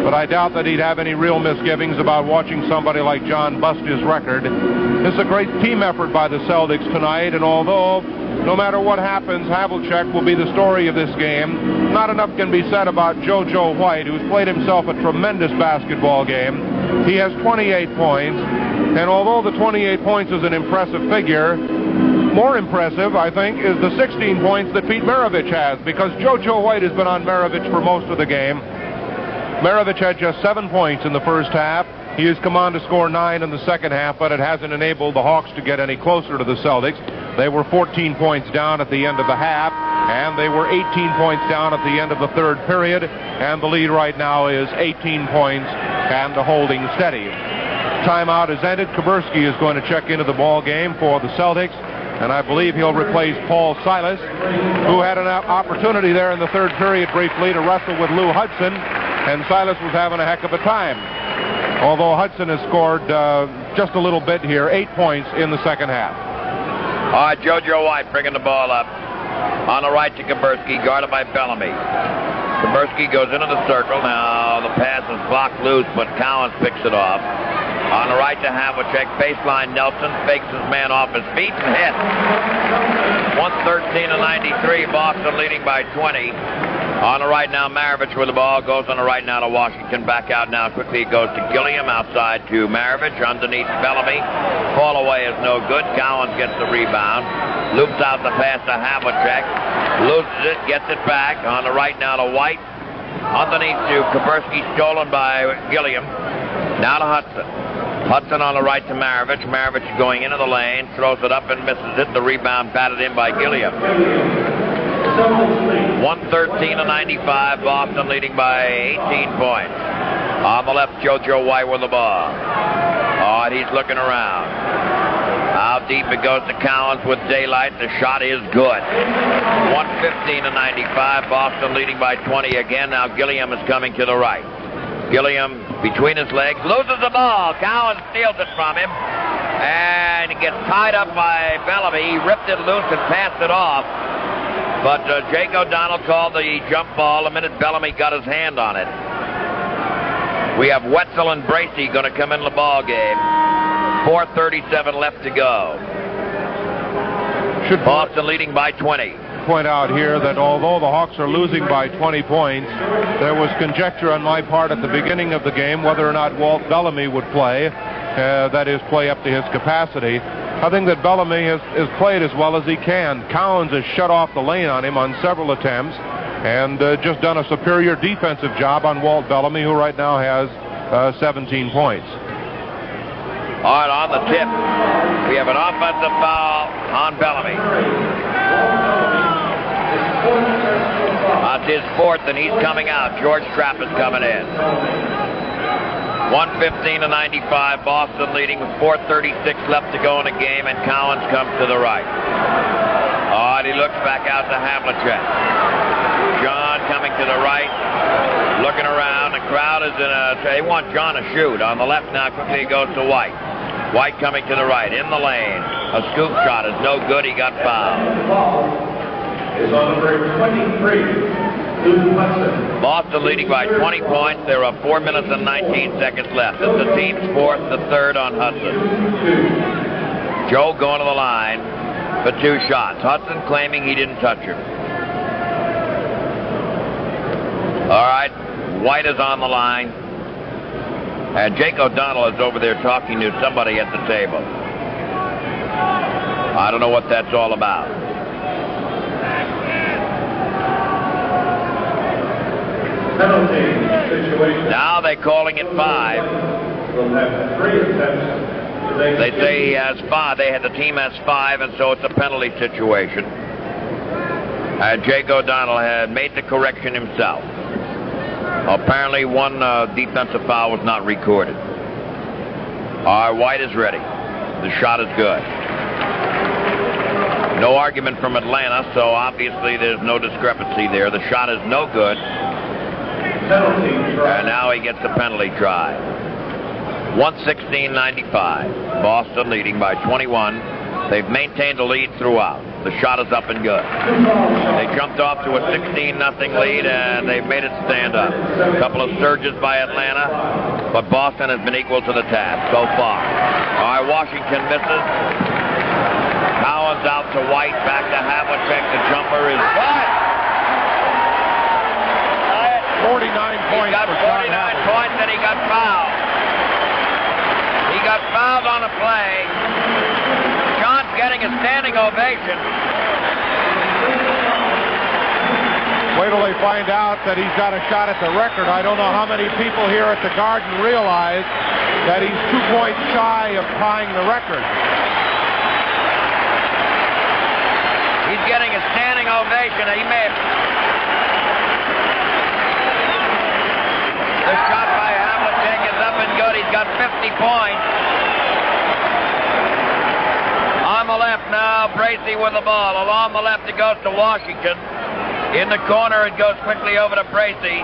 [SPEAKER 1] but I doubt that he'd have any real misgivings about watching somebody like John bust his record. This is a great team effort by the Celtics tonight, and although no matter what happens, Havlicek will be the story of this game, not enough can be said about JoJo White, who's played himself a tremendous basketball game. He has 28 points, and although the 28 points is an impressive figure, more impressive, I think, is the 16 points that Pete Maravich has, because JoJo White has been on Maravich for most of the game. Maravich had just 7 points in the first half. He has come on to score 9 in the second half, but it hasn't enabled the Hawks to get any closer to the Celtics. They were 14 points down at the end of the half, and they were 18 points down at the end of the third period, and the lead right now is 18 points and holding steady. Timeout is ended. Kuberski is going to check into the ball game for the Celtics, and I believe he'll replace Paul Silas, who had an opportunity there in the third period briefly to wrestle with Lou Hudson, and Silas was having a heck of a time. Although Hudson has scored just a little bit here, 8 points in the second half.
[SPEAKER 2] All right, JoJo White bringing the ball up. On the right to Kuberski, guarded by Bellamy. Kuberski goes into the circle. Now the pass is blocked loose, but Collins picks it off. On the right to Havlicek, baseline Nelson, fakes his man off his feet and hits. 113-93, Boston leading by 20. On the right now, Maravich with the ball, goes on the right now to Washington, back out now quickly, it goes to Gilliam, outside to Maravich, underneath Bellamy. Fall away is no good, Collins gets the rebound, loops out the pass to Havlicek, loses it, gets it back, on the right now to White, underneath to Kuberski, stolen by Gilliam, now to Hudson. Hudson on the right to Maravich, Maravich going into the lane, throws it up and misses it, the rebound batted in by Gilliam. 113-95, Boston leading by 18 points. On the left, JoJo White with the ball. Oh, and he's looking around. How deep it goes to Collins with daylight. The shot is good. 115-95, Boston leading by 20 again. Now Gilliam is coming to the right. Gilliam between his legs, loses the ball. Collins steals it from him. And he gets tied up by Bellamy. He ripped it loose and passed it off. But Jake O'Donnell called the jump ball the minute Bellamy got his hand on it. We have Wetzel and Bracey going to come in the ball game. 4:37 left to go. Boston leading by 20.
[SPEAKER 1] Point out here that although the Hawks are losing by 20 points, there was conjecture on my part at the beginning of the game whether or not Walt Bellamy would play, that is, play up to his capacity. I think that Bellamy has played as well as he can. Collins has shut off the lane on him on several attempts and just done a superior defensive job on Walt Bellamy, who right now has 17 points.
[SPEAKER 2] All right, on the tip, we have an offensive foul on Bellamy. That's his fourth, and he's coming out. George Trapp is coming in. 115-95, Boston leading with 4:36 left to go in the game, and Collins comes to the right. Oh, and he looks back out to Havlicek. John coming to the right, looking around. The crowd is in a... They want John to shoot. On the left now, quickly he goes to White. White coming to the right, in the lane. A scoop shot is no good. He got fouled.
[SPEAKER 3] Is on number 23.
[SPEAKER 2] Boston leading by 20 points. There are 4 minutes and 19 seconds left. It's the team's fourth, the third on Hudson. Joe going to the line for 2 shots. Hudson claiming he didn't touch him. All right, White is on the line. And Jake O'Donnell is over there talking to somebody at the table. I don't know what that's all about. Now they're calling it 5. They say he has 5. The team has 5, and so it's a penalty situation. And Jake O'Donnell had made the correction himself. Apparently one defensive foul was not recorded. All right, White is ready. The shot is good. No argument from Atlanta, so obviously there's no discrepancy there. The shot is no good. And now he gets the penalty try. 116-95. Boston leading by 21. They've maintained the lead throughout. The shot is up and good. They jumped off to a 16-0 lead, and they've made it stand up. A couple of surges by Atlanta, but Boston has been equal to the task so far. All right, Washington misses. Collins out to White, back to Havlicek. The jumper is good.
[SPEAKER 1] 49 points.
[SPEAKER 2] He got 49 points, and he got fouled. He got fouled on a play. John's getting a standing ovation.
[SPEAKER 1] Wait till they find out that he's got a shot at the record. I don't know how many people here at the Garden realize that he's 2 points shy of tying the record.
[SPEAKER 2] He's getting a standing ovation. He may have... The shot by Havlicek is up and good. He's got 50 points. On the left now, Bracey with the ball. Along the left it goes to Washington. In the corner it goes quickly over to Bracey.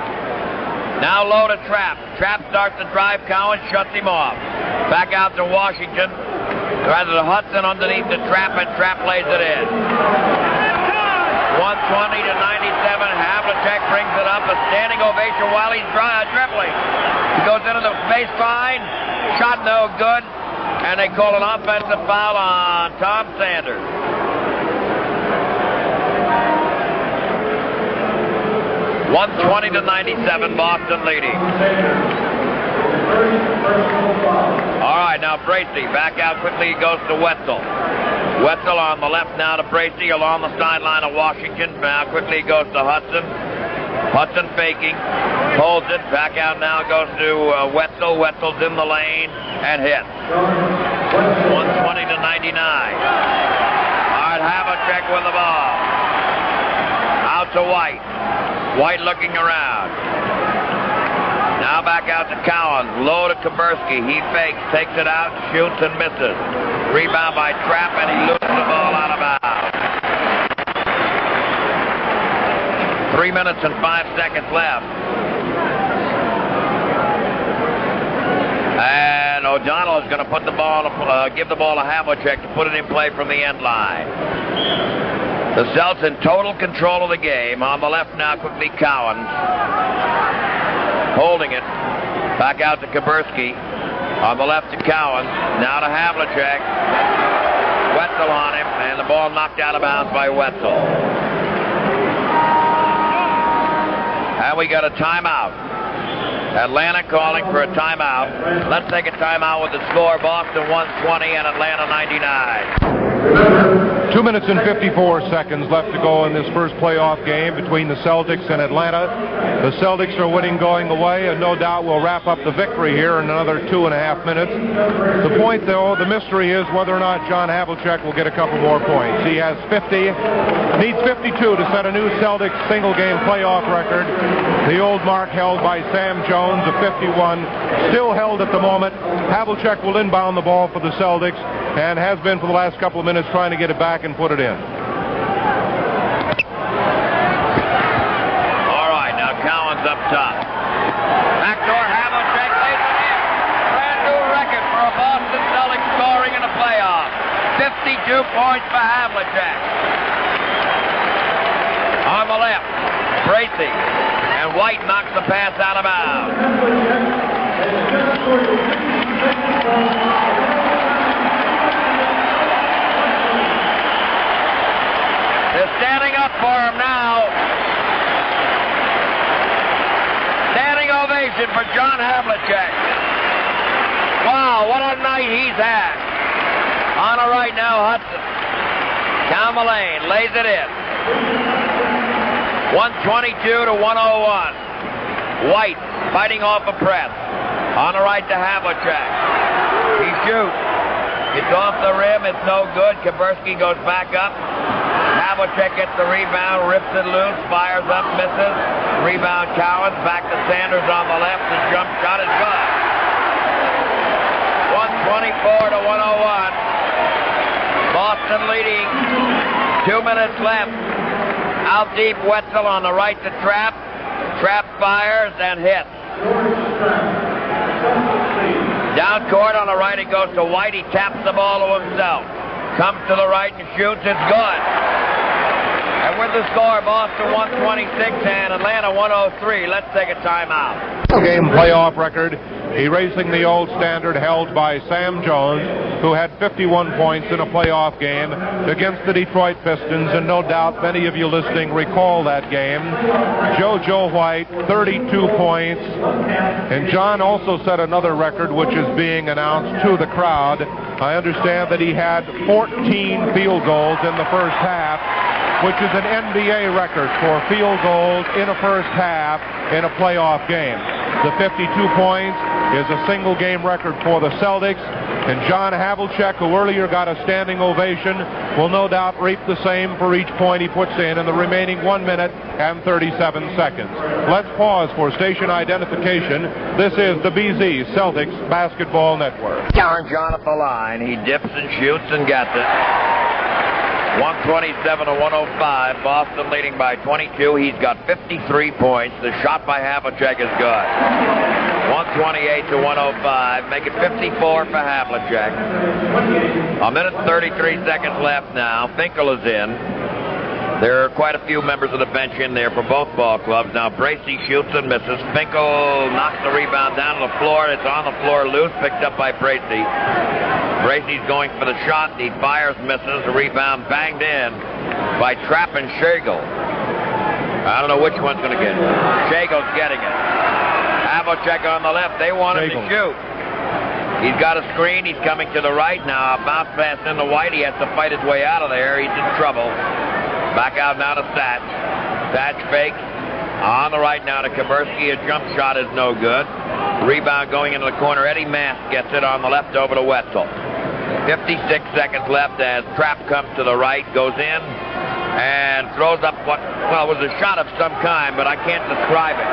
[SPEAKER 2] Now low to Trapp. Trapp starts to drive Cowan, shuts him off. Back out to Washington. Rather to Hudson underneath the Trapp, and Trapp lays it in. 120-97. Havlicek brings it up. A standing ovation while he's dribbling. He goes into the baseline. Shot no good. And they call an offensive foul on Tom Sanders. (120-97), Boston leading. All right, now Bracey back out quickly. He goes to Wetzel. Wetzel on the left now to Bracey along the sideline of Washington. Now quickly he goes to Hudson. Hudson faking, holds it. Back out now goes to Wetzel. Wetzel's in the lane and hits. 120-99. All right, Havlicek with the ball. Out to White. White looking around. Now back out to Collins. Low to Kaburski. He fakes, takes it out, shoots and misses. Rebound by Trapp, and he loses the ball out of bounds. 3 minutes and 5 seconds left. And O'Donnell is going to put the ball, give the ball to Havlicek to put it in play from the end line. The Celts in total control of the game. On the left now, quickly Collins. Holding it. Back out to Kaburski. On the left to Collins. Now to Havlicek. Wetzel on him, and the ball knocked out of bounds by Wetzel. And we got a timeout. Atlanta calling for a timeout. Let's take a timeout with the score. Boston 120 and Atlanta 99.
[SPEAKER 1] 2 minutes and 54 seconds left to go in this first playoff game between the Celtics and Atlanta. The Celtics are winning going away, and no doubt will wrap up the victory here in another 2.5 minutes. The point, though, the mystery is whether or not John Havlicek will get a couple more points. He has 50, needs 52 to set a new Celtics single-game playoff record. The old mark held by Sam Jones of 51, still held at the moment. Havlicek will inbound the ball for the Celtics, and has been for the last couple of minutes trying to get it back and put it in.
[SPEAKER 2] All right, now Collins up top. Backdoor Havlicek lays it in. Brand new record for a Boston Celtics scoring in a playoff. 52 points for Havlicek. On the left, Bracey. And White knocks the pass out of bounds. They're standing up for him now. Standing ovation for John Havlicek. Wow, what a night he's had. On the right now, Hudson. Down the lane, lays it in. 122-101. White fighting off a press. On the right to Havlicek. He shoots. It's off the rim. It's no good. Kaburski goes back up. Havlicek gets the rebound, rips it loose, fires up, misses. Rebound Cowens, back to Sanders on the left. The jump shot is good. 124 to 101. Boston leading. 2 minutes left. Out deep, Wetzel on the right to Trapp. Trapp fires and hits. Down court on the right, it goes to White. He taps the ball to himself. Comes to the right and shoots. It's good. And with the score, Boston 126 and Atlanta 103. Let's take a timeout.
[SPEAKER 1] Game playoff record, erasing the old standard held by Sam Jones, who had 51 points in a playoff game against the Detroit Pistons, and no doubt many of you listening recall that game. Joe White, 32 points, and John also set another record which is being announced to the crowd. I understand that he had 14 field goals in the first half, which is an NBA record for field goals in a first half in a playoff game. The 52 points is a single game record for the Celtics, and John Havlicek, who earlier got a standing ovation, will no doubt reap the same for each point he puts in the remaining 1 minute and 37 seconds. Let's pause for station identification. This is the BZ Celtics Basketball Network.
[SPEAKER 2] John at the line. He dips and shoots and gets it. 127 to 105. Boston leading by 22. He's got 53 points. The shot by Havlicek is good. 128 to 105. Make it 54 for Havlicek. A minute and 33 seconds left now. Finkel is in. There are quite a few members of the bench in there for both ball clubs. Now Bracey shoots and misses. Finkel knocks the rebound down to the floor. It's on the floor loose, picked up by Bracey. Bracey's going for the shot. He fires, misses. The rebound banged in by Trapp and Schagel. I don't know which one's going to get it. Shagel's getting it. Havlicek on the left. They want him to shoot. He's got a screen. He's coming to the right now. A bounce pass into White. He has to fight his way out of there. He's in trouble. Back out now to Thatch. Thatch fakes. On the right now to Kaburski. A jump shot is no good. Rebound going into the corner. Eddie Mass gets it on the left over to Wetzel. 56 seconds left as Trapp comes to the right, goes in, and throws up what, well, was a shot of some kind, but I can't describe it.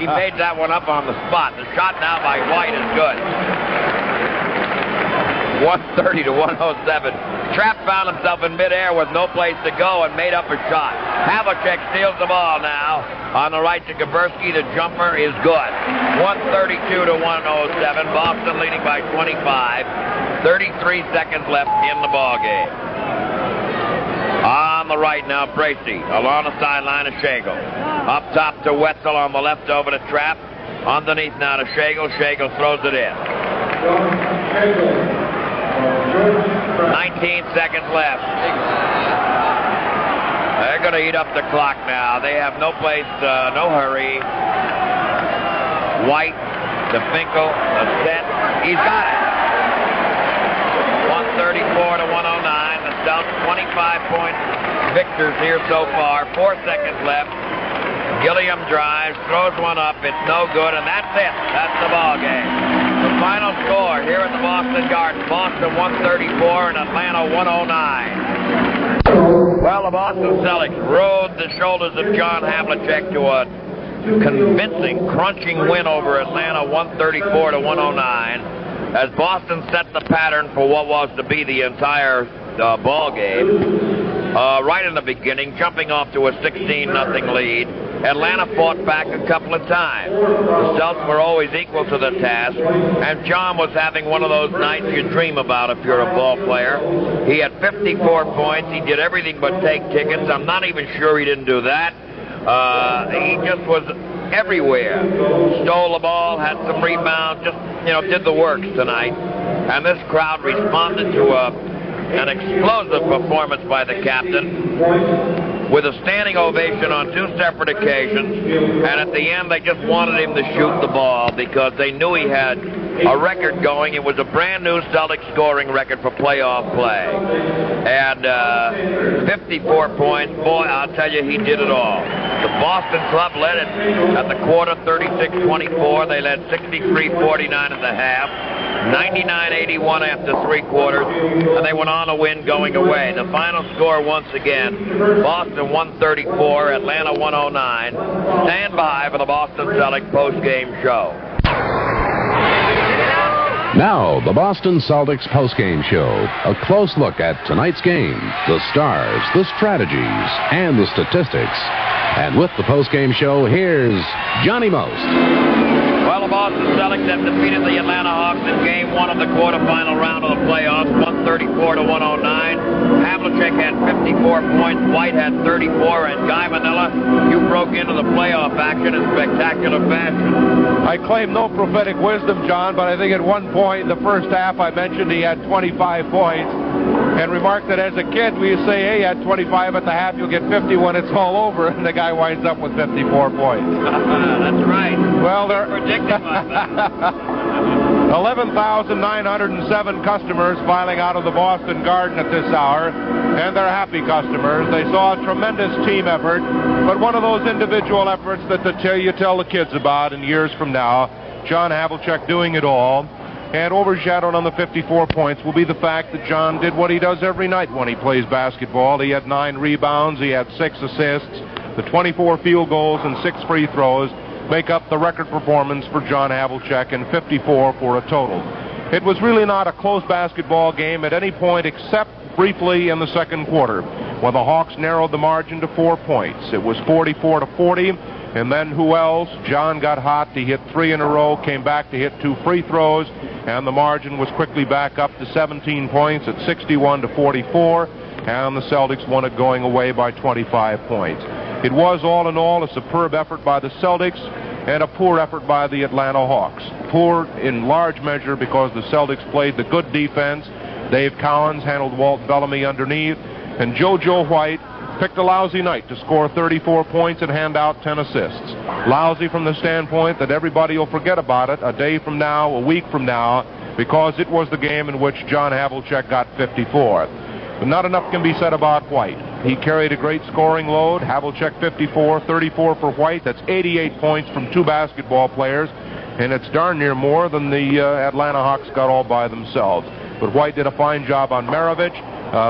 [SPEAKER 2] He made that one up on the spot. The shot now by White is good. 130 to 107. Trapp found himself in midair with no place to go and made up a shot. Havlicek steals the ball now. On the right to Kaburski, the jumper is good. 132 to 107. Boston leading by 25. 33 seconds left in the ball game. On the right now, Bracey. Along the sideline of Schagel. Up top to Wetzel on the left over to Trapp. Underneath now to Schagel. Schagel throws it in. 19 seconds left. They're going to eat up the clock now. They have no place, no hurry. White to Finkel, a set. He's got it. 134 to 109. The Celtics 25-point victors here so far. 4 seconds left. Gilliam drives, throws one up. It's no good, and that's it. That's the ball game. The final score here at the Boston Garden. Boston 134 and Atlanta 109. Well, the Boston Celtics rode the shoulders of John Havlicek to a convincing, crunching win over Atlanta 134 to 109. As Boston set the pattern for what was to be the entire ball game. Right in the beginning, jumping off to a 16-0 lead. Atlanta fought back a couple of times. The Celtics were always equal to the task, and John was having one of those nights you dream about if you're a ball player. He had 54 points. He did everything but take tickets. I'm not even sure he didn't do that. He just was everywhere. Stole the ball, had some rebounds, just, did the works tonight. And this crowd responded to an explosive performance by the captain with a standing ovation on 2 separate occasions, and at the end they just wanted him to shoot the ball because they knew he had a record going. It was a brand new Celtics scoring record for playoff play. And 54 points, boy, I'll tell you, he did it all. The Boston club led it at the quarter 36-24. They led 63-49 at the half. 99-81 after 3 quarters, and they went on to win going away. The final score once again, Boston 134, Atlanta 109. Stand by for the Boston Celtics post-game show.
[SPEAKER 4] Now, the Boston Celtics postgame show. A close look at tonight's game, the stars, the strategies, and the statistics. And with the postgame show, here's Johnny Most.
[SPEAKER 2] Well, the Boston Celtics have defeated the Atlanta Hawks in Game 1 of the quarterfinal round of the playoffs, 134-109. Havlicek had 54 points, White had 34, and Guy Mainella, you broke into the playoff action in spectacular fashion.
[SPEAKER 1] I claim no prophetic wisdom, John, but I think at one point in the first half I mentioned he had 25 points and remarked that as a kid we used to say, hey, at 25 at the half you'll get 50 when it's all over, and the guy winds up with 54 points.
[SPEAKER 2] That's right.
[SPEAKER 1] Well, they're
[SPEAKER 2] predicting like that.
[SPEAKER 1] 11,907 customers filing out of the Boston Garden at this hour, and they're happy customers. They saw a tremendous team effort, but one of those individual efforts that you tell the kids about in years from now. John Havlicek doing it all, and overshadowed on the 54 points will be the fact that John did what he does every night when he plays basketball. He had 9 rebounds, he had 6 assists, the 24 field goals and 6 free throws make up the record performance for John Havlicek, and 54 for a total. It was really not a close basketball game at any point except briefly in the second quarter, when the Hawks narrowed the margin to 4 points. It was 44-40, and then who else? John got hot. He hit 3 in a row, came back to hit 2 free throws, and the margin was quickly back up to 17 points at 61-44, and the Celtics won it going away by 25 points. It was, all in all, a superb effort by the Celtics and a poor effort by the Atlanta Hawks. Poor in large measure because the Celtics played the good defense. Dave Cowens handled Walt Bellamy underneath, and JoJo White picked a lousy night to score 34 points and hand out 10 assists. Lousy from the standpoint that everybody will forget about it a day from now, a week from now, because it was the game in which John Havlicek got 54. But not enough can be said about White. He carried a great scoring load. Havlicek 54, 34 for White. That's 88 points from 2 basketball players, and it's darn near more than the Atlanta Hawks got all by themselves. But White did a fine job on Maravich.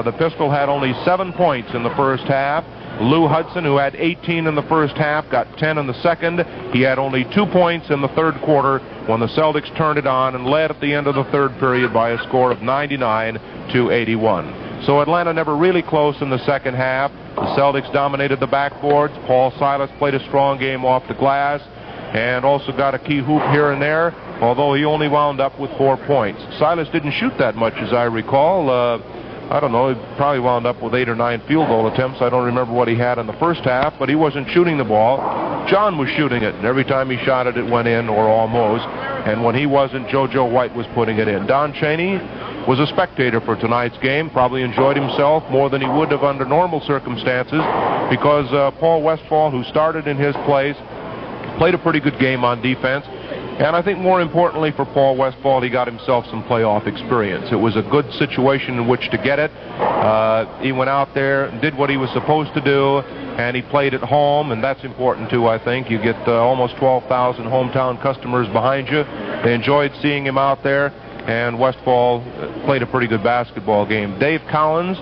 [SPEAKER 1] The pistol had only 7 points in the first half. Lou Hudson, who had 18 in the first half, got 10 in the second. He had only 2 points in the third quarter when the Celtics turned it on and led at the end of the third period by a score of 99-81. So Atlanta never really close in the second half. The Celtics dominated the backboards. Paul Silas played a strong game off the glass and also got a key hoop here and there, although he only wound up with 4 points. Silas didn't shoot that much, as I recall. I don't know, he probably wound up with 8 or 9 field goal attempts. I don't remember what he had in the first half, but he wasn't shooting the ball. John was shooting it, and every time he shot it, it went in, or almost. And when he wasn't, JoJo White was putting it in. Don Chaney was a spectator for tonight's game, probably enjoyed himself more than he would have under normal circumstances, because Paul Westphal, who started in his place, played a pretty good game on defense. And I think more importantly for Paul Westphal, he got himself some playoff experience. It was a good situation in which to get it. He went out there, did what he was supposed to do, and he played at home, and that's important too, I think. You get almost 12,000 hometown customers behind you. They enjoyed seeing him out there, and Westphal played a pretty good basketball game. Dave Cowens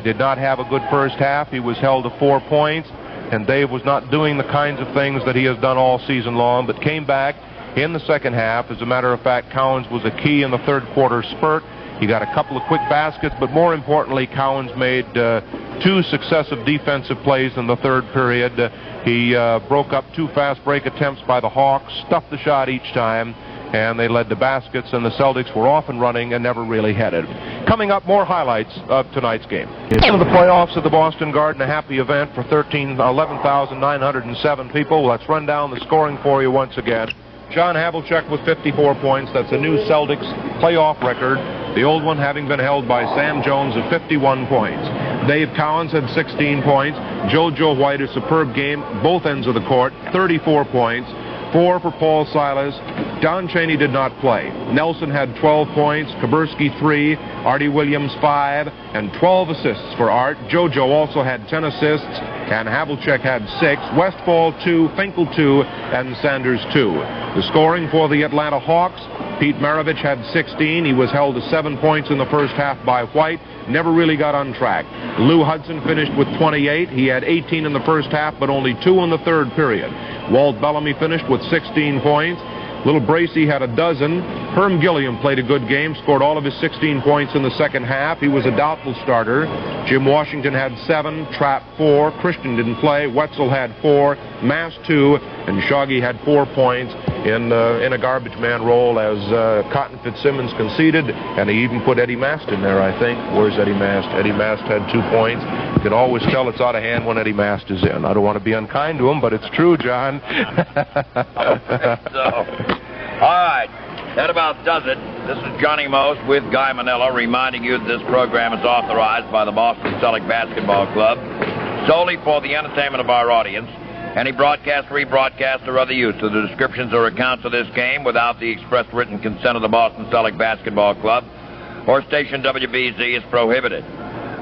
[SPEAKER 1] did not have a good first half. He was held to 4 points, and Dave was not doing the kinds of things that he has done all season long, but came back in the second half. As a matter of fact, Cowens was a key in the third quarter spurt. He got a couple of quick baskets, but more importantly, Cowens made 2 successive defensive plays in the third period. He broke up 2 fast break attempts by the Hawks, stuffed the shot each time, and they led to baskets, and the Celtics were off and running and never really headed. Coming up, more highlights of tonight's game. Into the playoffs of the Boston Garden, a happy event for 11,907 people. Let's run down the scoring for you once again. John Havlicek with 54 points. That's a new Celtics playoff record, the old one having been held by Sam Jones of 51 points. Dave Cowens had 16 points. JoJo White, a superb game, both ends of the court, 34 points. 4 for Paul Silas. Don Chaney did not play. Nelson had 12 points, Kaburski 3, Artie Williams 5, and 12 assists for Art. JoJo also had 10 assists, and Havlicek had 6. Westphal 2, Finkel 2, and Sanders 2. The scoring for the Atlanta Hawks, Pete Maravich had 16. He was held to 7 points in the first half by White. Never really got on track. Lou Hudson finished with 28. He had 18 in the first half, but only 2 in the third period. Walt Bellamy finished with 16 points. Little Bracey had a dozen. Herm Gilliam played a good game, scored all of his 16 points in the second half. He was a doubtful starter. Jim Washington had 7, Trapp 4, Christian didn't play, Wetzel had 4, Mass 2, and Shoggy had 4 points in a garbage man role as Cotton Fitzsimmons conceded, and he even put Eddie Mast in there, I think. Where's Eddie Mast? Eddie Mast had 2 points. You can always tell it's out of hand when Eddie Mast is in. I don't want to be unkind to him, but it's true, John.
[SPEAKER 2] All right, that about does it. This is Johnny Most with Guy Mainella reminding you that this program is authorized by the Boston Celtic Basketball Club solely for the entertainment of our audience. Any broadcast, rebroadcast, or other use of the descriptions or accounts of this game without the express written consent of the Boston Celtic Basketball Club or station WBZ is prohibited.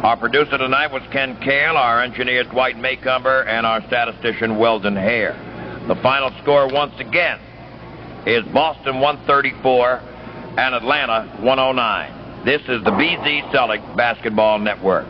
[SPEAKER 2] Our producer tonight was Ken Cale, our engineer Dwight Maycumber, and our statistician Weldon Hare. The final score once again is Boston 134 and Atlanta 109. This is the BZ Celtic Basketball Network.